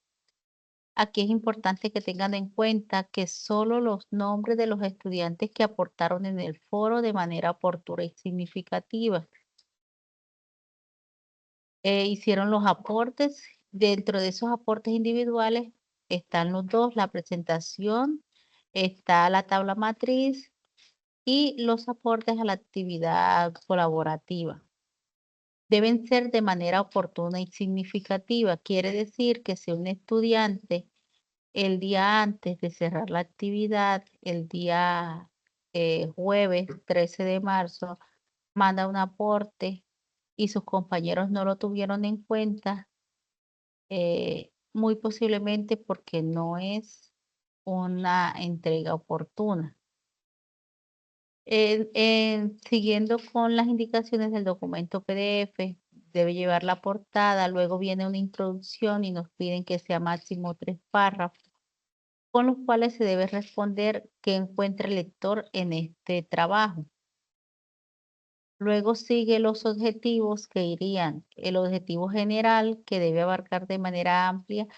Aquí es importante que tengan en cuenta que solo los nombres de los estudiantes que aportaron en el foro de manera oportuna y significativa hicieron los aportes. Dentro de esos aportes individuales están los dos, la presentación, está la tabla matriz y los aportes a la actividad colaborativa. Deben ser de manera oportuna y significativa. Quiere decir que si un estudiante el día antes de cerrar la actividad, el día jueves 13 de marzo, manda un aporte y sus compañeros no lo tuvieron en cuenta, muy posiblemente porque no es una entrega oportuna. Siguiendo con las indicaciones del documento PDF, debe llevar la portada, luego viene una introducción y nos piden que sea máximo 3 párrafos, con los cuales se debe responder qué encuentra el lector en este trabajo. Luego sigue los objetivos que irían, el objetivo general que debe abarcar de manera amplia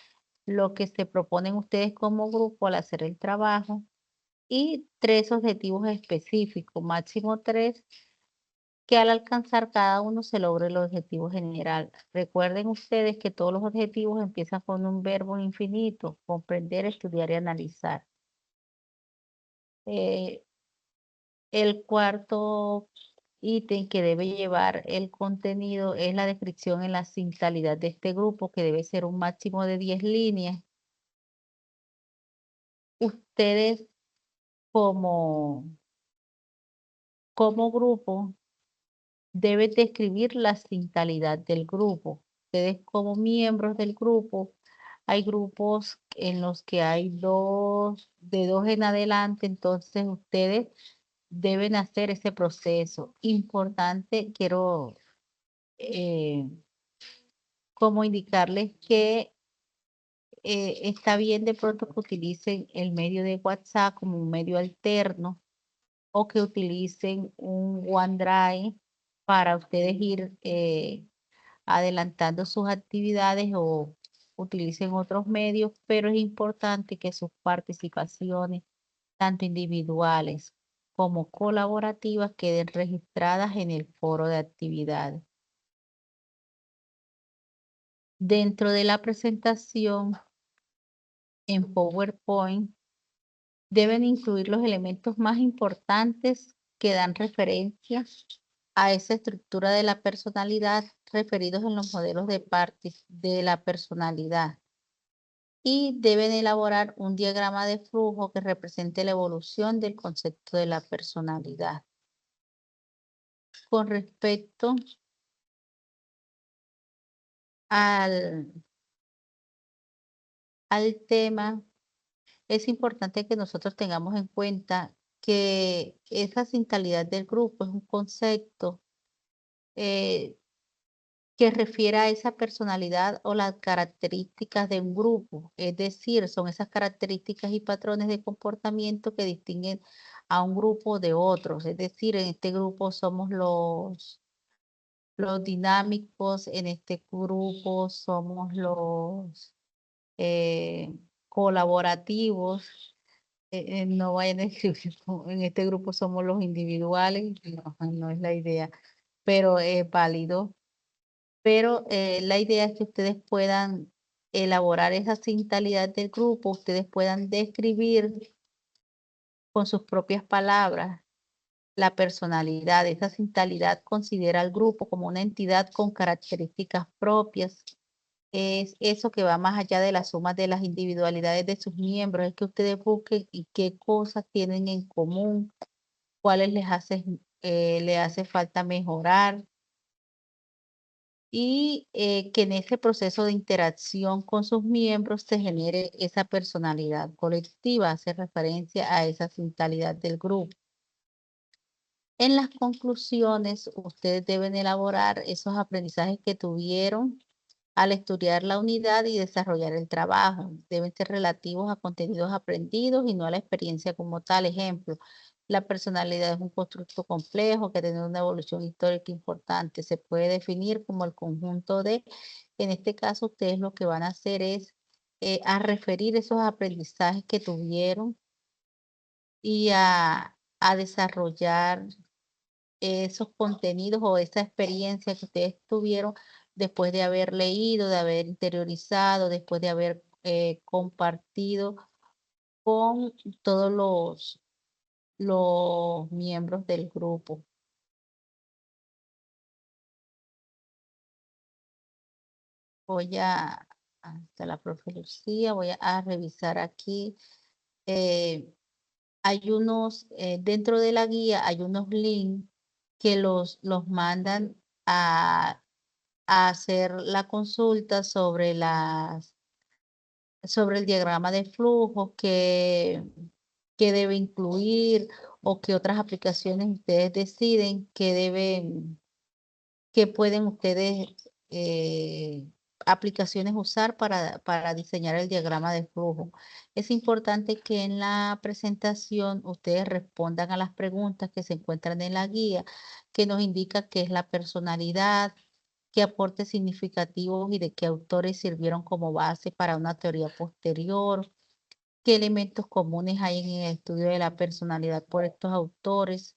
lo que se proponen ustedes como grupo al hacer el trabajo, y 3 objetivos específicos, máximo 3, que al alcanzar cada uno se logre el objetivo general. Recuerden ustedes que todos los objetivos empiezan con un verbo infinito: comprender, estudiar y analizar. El cuarto ítem que debe llevar el contenido es la descripción en la sintalidad de este grupo, que debe ser un máximo de 10 líneas. Ustedes como grupo deben describir la sintalidad del grupo. Ustedes como miembros del grupo, hay grupos en los que hay de dos en adelante, entonces ustedes deben hacer ese proceso. Importante, quiero como indicarles que está bien de pronto que utilicen el medio de WhatsApp como un medio alterno, o que utilicen un OneDrive para ustedes ir adelantando sus actividades, o utilicen otros medios, pero es importante que sus participaciones, tanto individuales como colaborativas, queden registradas en el foro de actividades. Dentro de la presentación en PowerPoint, deben incluir los elementos más importantes que dan referencia a esa estructura de la personalidad referidos en los modelos de la personalidad, y deben elaborar un diagrama de flujo que represente la evolución del concepto de la personalidad. Con respecto al tema, es importante que nosotros tengamos en cuenta que esa sintalidad del grupo es un concepto que refiere a esa personalidad o las características de un grupo. Es decir, son esas características y patrones de comportamiento que distinguen a un grupo de otros. Es decir, en este grupo somos los dinámicos, en este grupo somos los colaborativos. No vayan a escribir, en este grupo somos los individuales, no es la idea, pero es válido. Pero la idea es que ustedes puedan elaborar esa sintalidad del grupo, ustedes puedan describir con sus propias palabras la personalidad. Esa sintalidad considera al grupo como una entidad con características propias. Es eso que va más allá de la suma de las individualidades de sus miembros. Es que ustedes busquen y qué cosas tienen en común, cuáles les hace falta mejorar, y que en ese proceso de interacción con sus miembros se genere esa personalidad colectiva, hace referencia a esa sintalidad del grupo. En las conclusiones, ustedes deben elaborar esos aprendizajes que tuvieron al estudiar la unidad y desarrollar el trabajo. Deben ser relativos a contenidos aprendidos y no a la experiencia como tal. Ejemplo, la personalidad es un constructo complejo que tiene una evolución histórica importante. Se puede definir como el conjunto de, en este caso, ustedes lo que van a hacer es a referir esos aprendizajes que tuvieron y a desarrollar esos contenidos o esa experiencia que ustedes tuvieron después de haber leído, de haber interiorizado, después de haber compartido con todos los miembros del grupo. Voy hasta la profe Lucía, voy a revisar aquí. Hay unos, dentro de la guía hay unos links que los mandan a a hacer la consulta sobre sobre el diagrama de flujo, qué debe incluir o qué otras aplicaciones ustedes deciden que pueden ustedes aplicaciones usar para diseñar el diagrama de flujo. Es importante que en la presentación ustedes respondan a las preguntas que se encuentran en la guía, que nos indica qué es la personalidad, qué aportes significativos y de qué autores sirvieron como base para una teoría posterior, qué elementos comunes hay en el estudio de la personalidad por estos autores,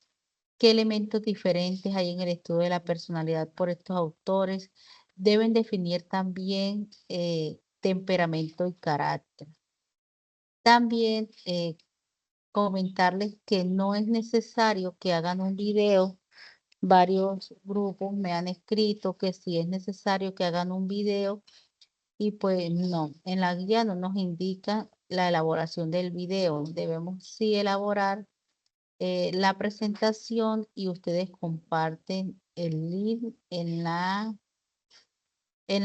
qué elementos diferentes hay en el estudio de la personalidad por estos autores. Deben definir también temperamento y carácter. También comentarles que no es necesario que hagan un video. Varios grupos me han escrito que sí es necesario que hagan un video y pues no, en la guía no nos indica la elaboración del video. Debemos sí elaborar la presentación y ustedes comparten el link en la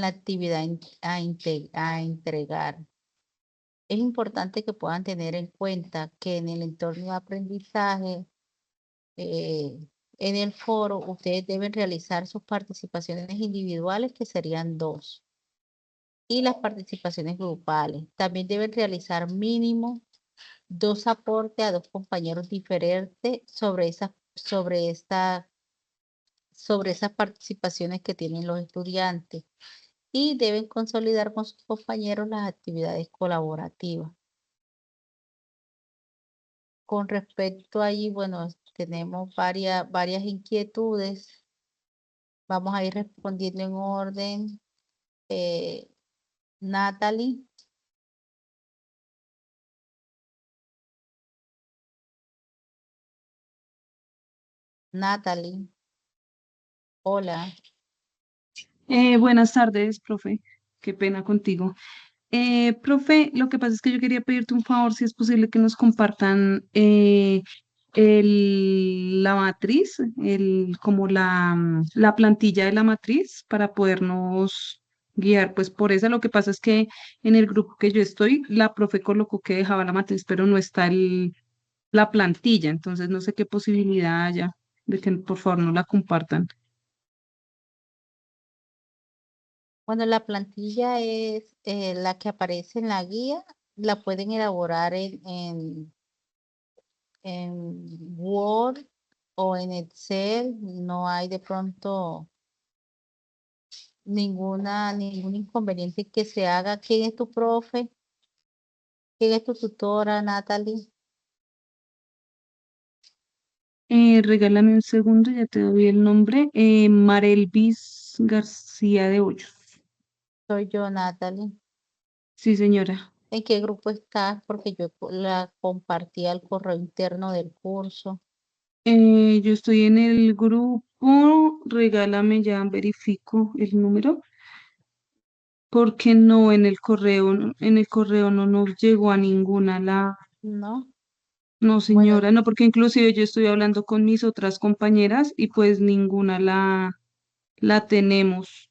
actividad a entregar. Es importante que puedan tener en cuenta que en el entorno de aprendizaje, en el foro, ustedes deben realizar sus participaciones individuales, que serían 2, y las participaciones grupales. También deben realizar mínimo 2 aportes a 2 compañeros diferentes sobre esas participaciones que tienen los estudiantes, y deben consolidar con sus compañeros las actividades colaborativas. Con respecto allí, bueno, tenemos varias inquietudes. Vamos a ir respondiendo en orden. Natalie. Natalie. Hola. Buenas tardes, profe. Qué pena contigo. Profe, lo que pasa es que yo quería pedirte un favor, si es posible que nos compartan la matriz, como la plantilla de la matriz para podernos guiar pues por esa. Lo que pasa es que en el grupo que yo estoy, la profe colocó que dejaba la matriz, pero no está la plantilla, entonces no sé qué posibilidad haya de que por favor no la compartan. Bueno, la plantilla es la que aparece en la guía. La pueden elaborar en Word o en Excel. No hay de pronto ningún inconveniente que se haga. ¿Quién es tu profe? ¿Quién es tu tutora, Natalie? Regálame un segundo, ya te doy el nombre. Marelvis García de Hoyos. Soy yo, Natalie. Sí, señora. ¿En qué grupo estás? Porque yo la compartí al correo interno del curso. Yo estoy en el grupo, regálame, ya verifico el número, porque no en el correo no nos llegó a ninguna ¿No? no, Bueno, señora, no, porque inclusive yo estoy hablando con mis otras compañeras y pues ninguna la tenemos.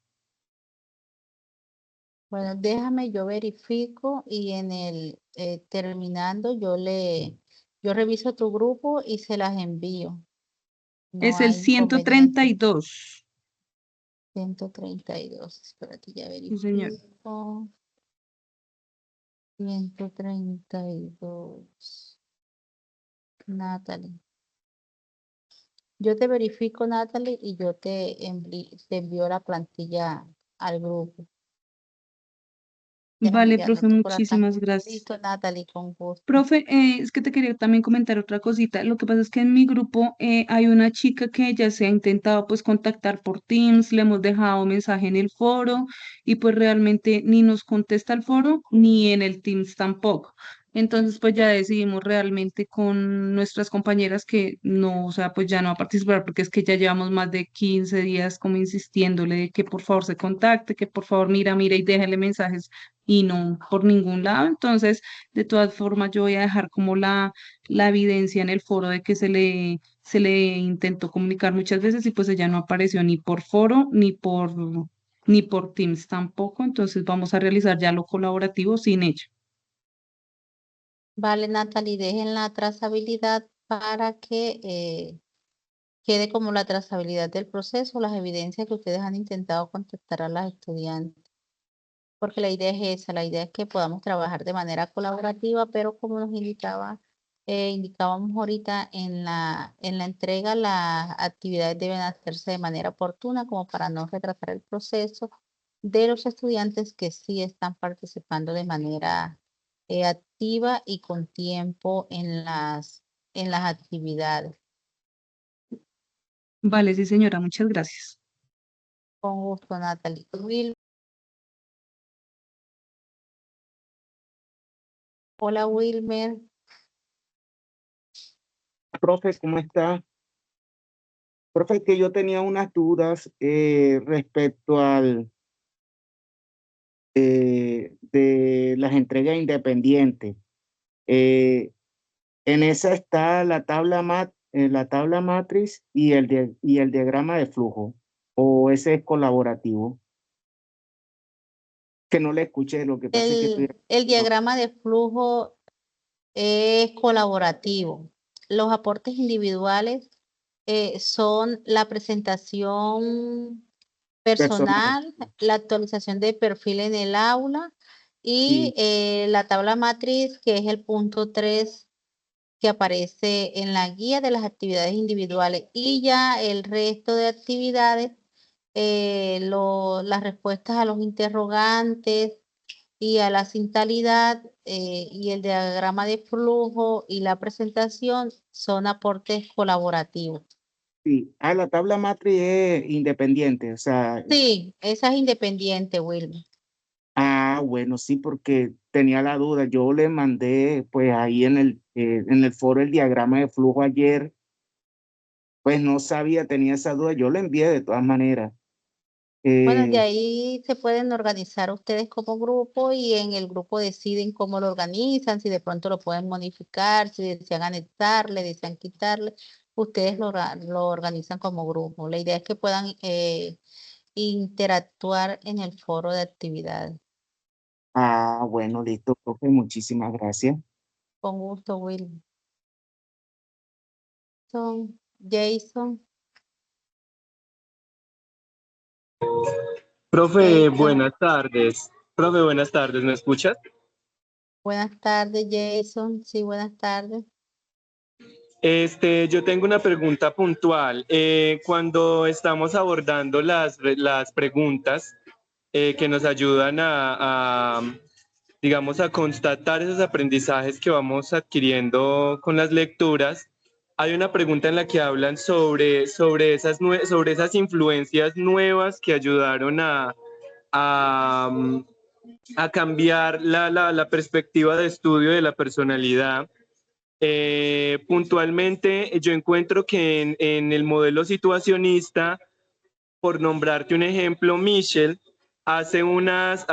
bueno, déjame, yo verifico y en el terminando yo reviso tu grupo y se las envío. No Es el hay inconveniente. 132. 132. Espérate, ya Sí, señor. verifico. 132. Natalie. Yo te verifico, Natalie, y yo te envío la plantilla al grupo. Déjame Vale, ya profe, anoto por acá. muchísimas gracias. Listo, Natalie, con gusto. Profe, es que te quería también comentar otra cosita. Lo que pasa es que en mi grupo hay una chica que ya se ha intentado pues contactar por Teams, le hemos dejado mensaje en el foro y pues realmente ni nos contesta el foro ni en el Teams tampoco. Entonces pues ya decidimos realmente con nuestras compañeras que no, o sea, pues ya no va a participar porque es que ya llevamos más de 15 días como insistiéndole de que por favor se contacte, que por favor mira y déjale mensajes y no por ningún lado. Entonces, de todas formas, yo voy a dejar como la evidencia en el foro de que se le intentó comunicar muchas veces y pues ella no apareció ni por foro ni por Teams tampoco, entonces vamos a realizar ya lo colaborativo sin ella. Vale, Natalie, dejen la trazabilidad para que quede como la trazabilidad del proceso, las evidencias que ustedes han intentado contactar a las estudiantes. Porque la idea es esa, la idea es que podamos trabajar de manera colaborativa, pero como nos indicábamos ahorita en la entrega, las actividades deben hacerse de manera oportuna como para no retrasar el proceso de los estudiantes que sí están participando de manera activa y con tiempo en las actividades. Vale, sí, señora, muchas gracias. Con gusto, Natalie. Hola, Wilmer. Profe, ¿cómo está? Profe, que yo tenía unas dudas respecto al de las entregas independientes. En esa está la tabla matriz y el diagrama de flujo, o ese es colaborativo. Que no le escuché, lo que pasa es que estoy... El diagrama de flujo es colaborativo. Los aportes individuales son la presentación personal, la actualización de perfil en el aula y la tabla matriz, que es el punto 3 que aparece en la guía de las actividades individuales. Y ya el resto de actividades, las respuestas a los interrogantes y a la sintalidad y el diagrama de flujo y la presentación son aportes colaborativos. Sí, la tabla matriz es independiente, o sea... Sí, esa es independiente, Wilmer. Bueno, sí, porque tenía la duda. Yo le mandé, pues ahí en el foro el diagrama de flujo ayer, pues no sabía, tenía esa duda. Yo lo envié de todas maneras. Bueno, de ahí se pueden organizar ustedes como grupo y en el grupo deciden cómo lo organizan, si de pronto lo pueden modificar, si desean anexarle, desean quitarle, ustedes lo organizan como grupo. La idea es que puedan interactuar en el foro de actividades. Bueno, listo, profe, muchísimas gracias. Con gusto, Will. Jason. Profe, buenas tardes. Profe, buenas tardes, ¿me escuchas? Buenas tardes, Jason. Sí, buenas tardes. Yo tengo una pregunta puntual. Cuando estamos abordando las preguntas que nos ayudan digamos, a constatar esos aprendizajes que vamos adquiriendo con las lecturas, hay una pregunta en la que hablan sobre esas influencias nuevas que ayudaron a cambiar la perspectiva de estudio de la personalidad. Puntualmente, yo encuentro que en el modelo situacionista, por nombrarte un ejemplo, Michel hace unas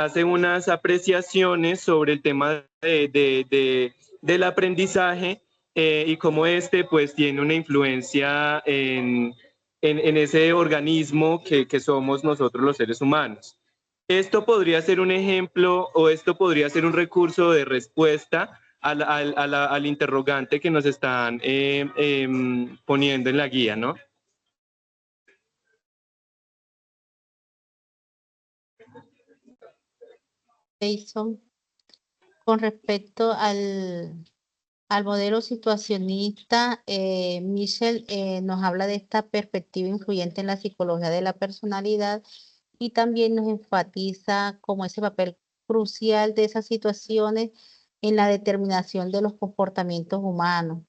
apreciaciones sobre el tema del aprendizaje y cómo pues tiene una influencia en ese organismo que somos nosotros los seres humanos. Esto podría ser un ejemplo o esto podría ser un recurso de respuesta al interrogante que nos están poniendo en la guía, ¿no? Jason, con respecto al modelo situacionista, Michel nos habla de esta perspectiva influyente en la psicología de la personalidad y también nos enfatiza como ese papel crucial de esas situaciones en la determinación de los comportamientos humanos.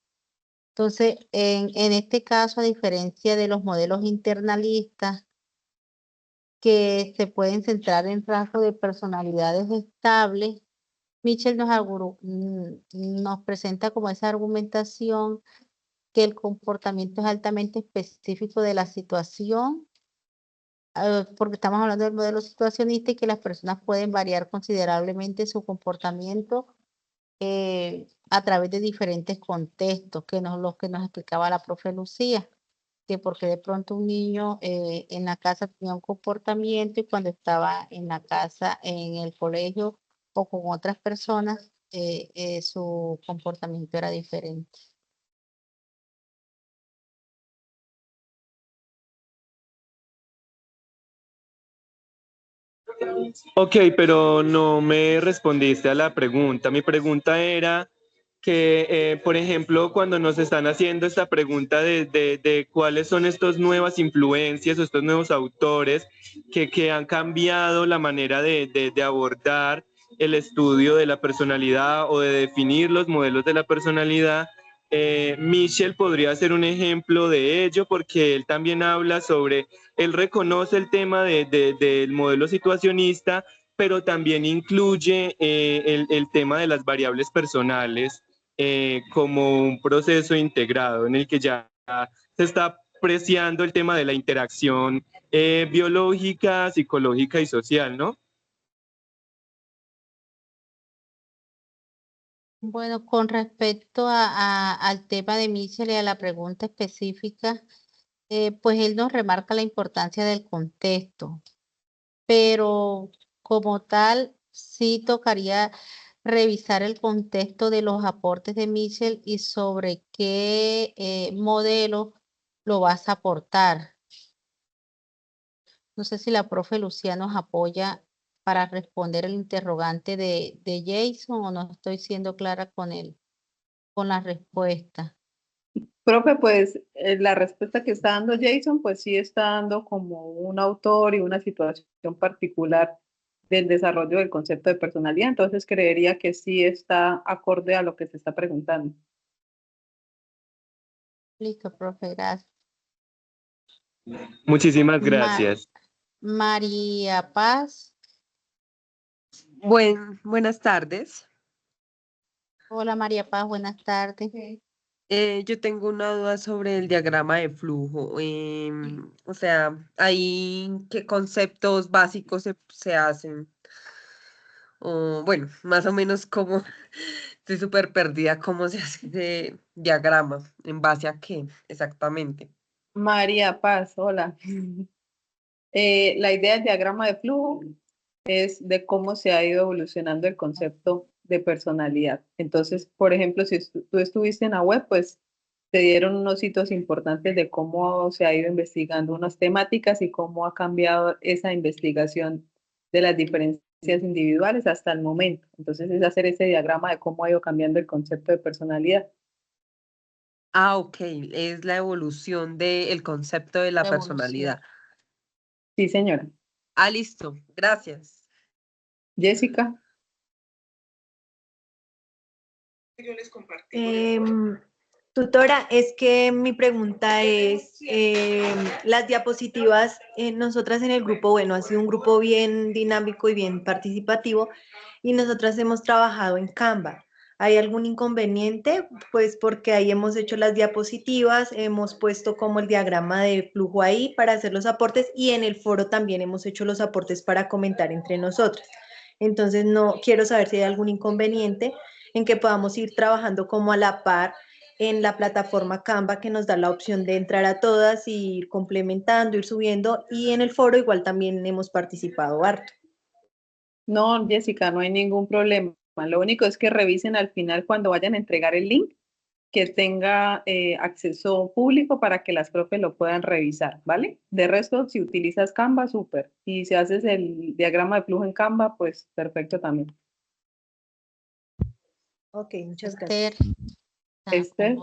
Entonces, en este caso, a diferencia de los modelos internalistas, que se pueden centrar en rasgos de personalidades estables, Michel nos presenta como esa argumentación que el comportamiento es altamente específico de la situación, porque estamos hablando del modelo situacionista y que las personas pueden variar considerablemente su comportamiento a través de diferentes contextos, los que nos explicaba la profe Lucía. de por qué de pronto un niño en la casa tenía un comportamiento y cuando estaba en la casa, en el colegio o con otras personas, su comportamiento era diferente. Ok, pero no me respondiste a la pregunta. Mi pregunta era que, por ejemplo, cuando nos están haciendo esta pregunta de cuáles son estas nuevas influencias o estos nuevos autores que han cambiado la manera de abordar el estudio de la personalidad o de definir los modelos de la personalidad, Michel podría ser un ejemplo de ello porque él también habla sobre, él reconoce el tema del modelo situacionista, pero también incluye el tema de las variables personales como un proceso integrado en el que ya se está apreciando el tema de la interacción biológica, psicológica y social, ¿no? Bueno, con respecto al tema de Michel y a la pregunta específica, pues él nos remarca la importancia del contexto, pero como tal, sí tocaría revisar el contexto de los aportes de Michel y sobre qué modelo lo vas a aportar. No sé si la profe Lucía nos apoya para responder el interrogante de Jason o no estoy siendo clara con la respuesta. Profe, pues la respuesta que está dando Jason, pues sí está dando como un autor y una situación particular del desarrollo del concepto de personalidad, entonces creería que sí está acorde a lo que se está preguntando. Listo, profe, gracias. Muchísimas gracias. María Paz. Buenas tardes. Hola María Paz, buenas tardes. Yo tengo una duda sobre el diagrama de flujo. O sea, ahí qué conceptos básicos se hacen. O bueno, más o menos cómo, estoy súper perdida, cómo se hace ese diagrama, en base a qué exactamente. María Paz, hola. La idea del diagrama de flujo es de cómo se ha ido evolucionando el concepto de personalidad. Entonces, por ejemplo, si tú estuviste en la web, pues te dieron unos hitos importantes de cómo se ha ido investigando unas temáticas y cómo ha cambiado esa investigación de las diferencias individuales hasta el momento. Entonces, es hacer ese diagrama de cómo ha ido cambiando el concepto de personalidad. Ah, ok, es la evolución del concepto de la personalidad. Sí, señora. Ah, listo, gracias. Jessica. Tutora, es que mi pregunta es, las diapositivas, nosotras en el grupo, bueno, ha sido un grupo bien dinámico y bien participativo, y nosotras hemos trabajado en Canva. ¿Hay algún inconveniente? Pues porque ahí hemos hecho las diapositivas, hemos puesto como el diagrama de flujo ahí para hacer los aportes, y en el foro también hemos hecho los aportes para comentar entre nosotros. Entonces, no quiero saber si hay algún inconveniente en que podamos ir trabajando como a la par en la plataforma Canva, que nos da la opción de entrar a todas y ir complementando, ir subiendo, y en el foro igual también hemos participado harto. No, Jessica, no hay ningún problema. Lo único es que revisen al final cuando vayan a entregar el link, que tenga acceso público para que las profes lo puedan revisar, ¿vale? De resto, si utilizas Canva, súper. Y si haces el diagrama de flujo en Canva, pues perfecto también. Ok, muchas gracias. Esther.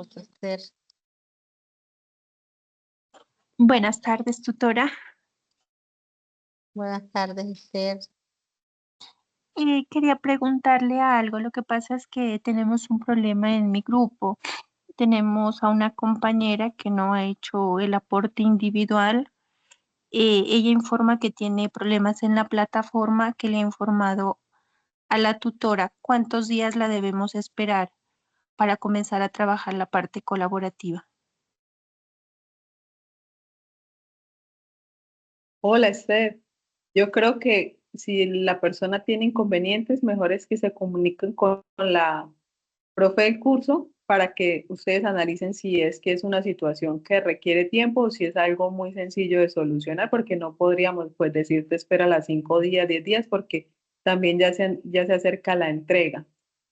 Buenas tardes, tutora. Buenas tardes, Esther. Quería preguntarle algo. Lo que pasa es que tenemos un problema en mi grupo. Tenemos a una compañera que no ha hecho el aporte individual. Ella informa que tiene problemas en la plataforma, que le ha informado a la tutora. ¿Cuántos días la debemos esperar para comenzar a trabajar la parte colaborativa? Hola, Esther. Yo creo que si la persona tiene inconvenientes, mejor es que se comuniquen con la profe del curso para que ustedes analicen si es que es una situación que requiere tiempo o si es algo muy sencillo de solucionar, porque no podríamos pues decirte espera las 5 días, 10 días, porque también ya se acerca la entrega.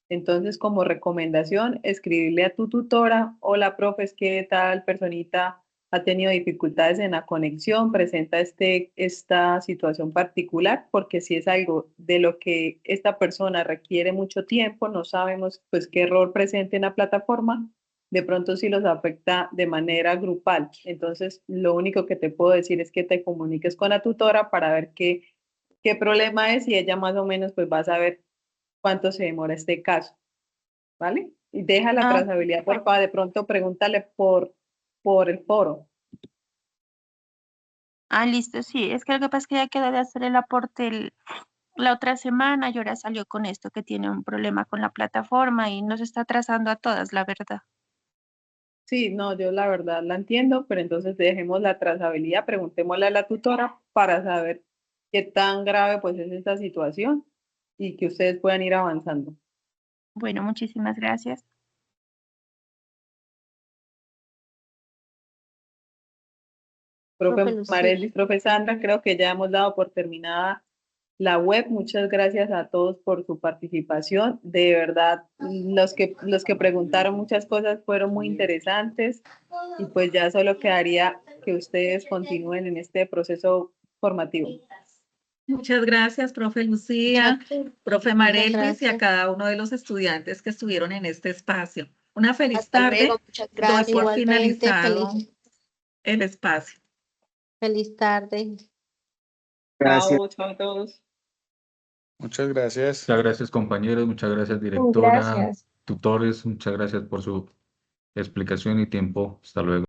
Entonces, como recomendación, escribirle a tu tutora: hola, profe, es que tal personita ha tenido dificultades en la conexión, presenta esta situación particular, porque si es algo de lo que esta persona requiere mucho tiempo, no sabemos pues qué error presente en la plataforma, de pronto sí los afecta de manera grupal. Entonces, lo único que te puedo decir es que te comuniques con la tutora para ver qué problema es y ella más o menos pues va a saber cuánto se demora este caso, ¿vale? Y deja la trazabilidad, por favor, de pronto pregúntale por el foro. Listo, sí. Es que lo que pasa es que ya quedó de hacer el aporte la otra semana y ahora salió con esto que tiene un problema con la plataforma y nos está atrasando a todas, la verdad. Sí, no, yo la verdad la entiendo, pero entonces dejemos la trazabilidad, preguntémosle a la tutora para saber qué tan grave pues es esta situación y que ustedes puedan ir avanzando. Bueno, muchísimas gracias. Profe Marelis, profe Sandra, creo que ya hemos dado por terminada la web. Muchas gracias a todos por su participación. De verdad, los que preguntaron muchas cosas fueron muy interesantes y pues ya solo quedaría que ustedes continúen en este proceso formativo. Muchas gracias, profe Lucía, profe Marelis y a cada uno de los estudiantes que estuvieron en este espacio. Una feliz tarde. Muchas gracias. Doy por Igualmente, finalizado el espacio. feliz tarde. Gracias. Chao a todos. Muchas gracias. Muchas gracias, compañeros. Muchas gracias, directora, Gracias. tutores. Muchas gracias por su explicación y tiempo. Hasta luego.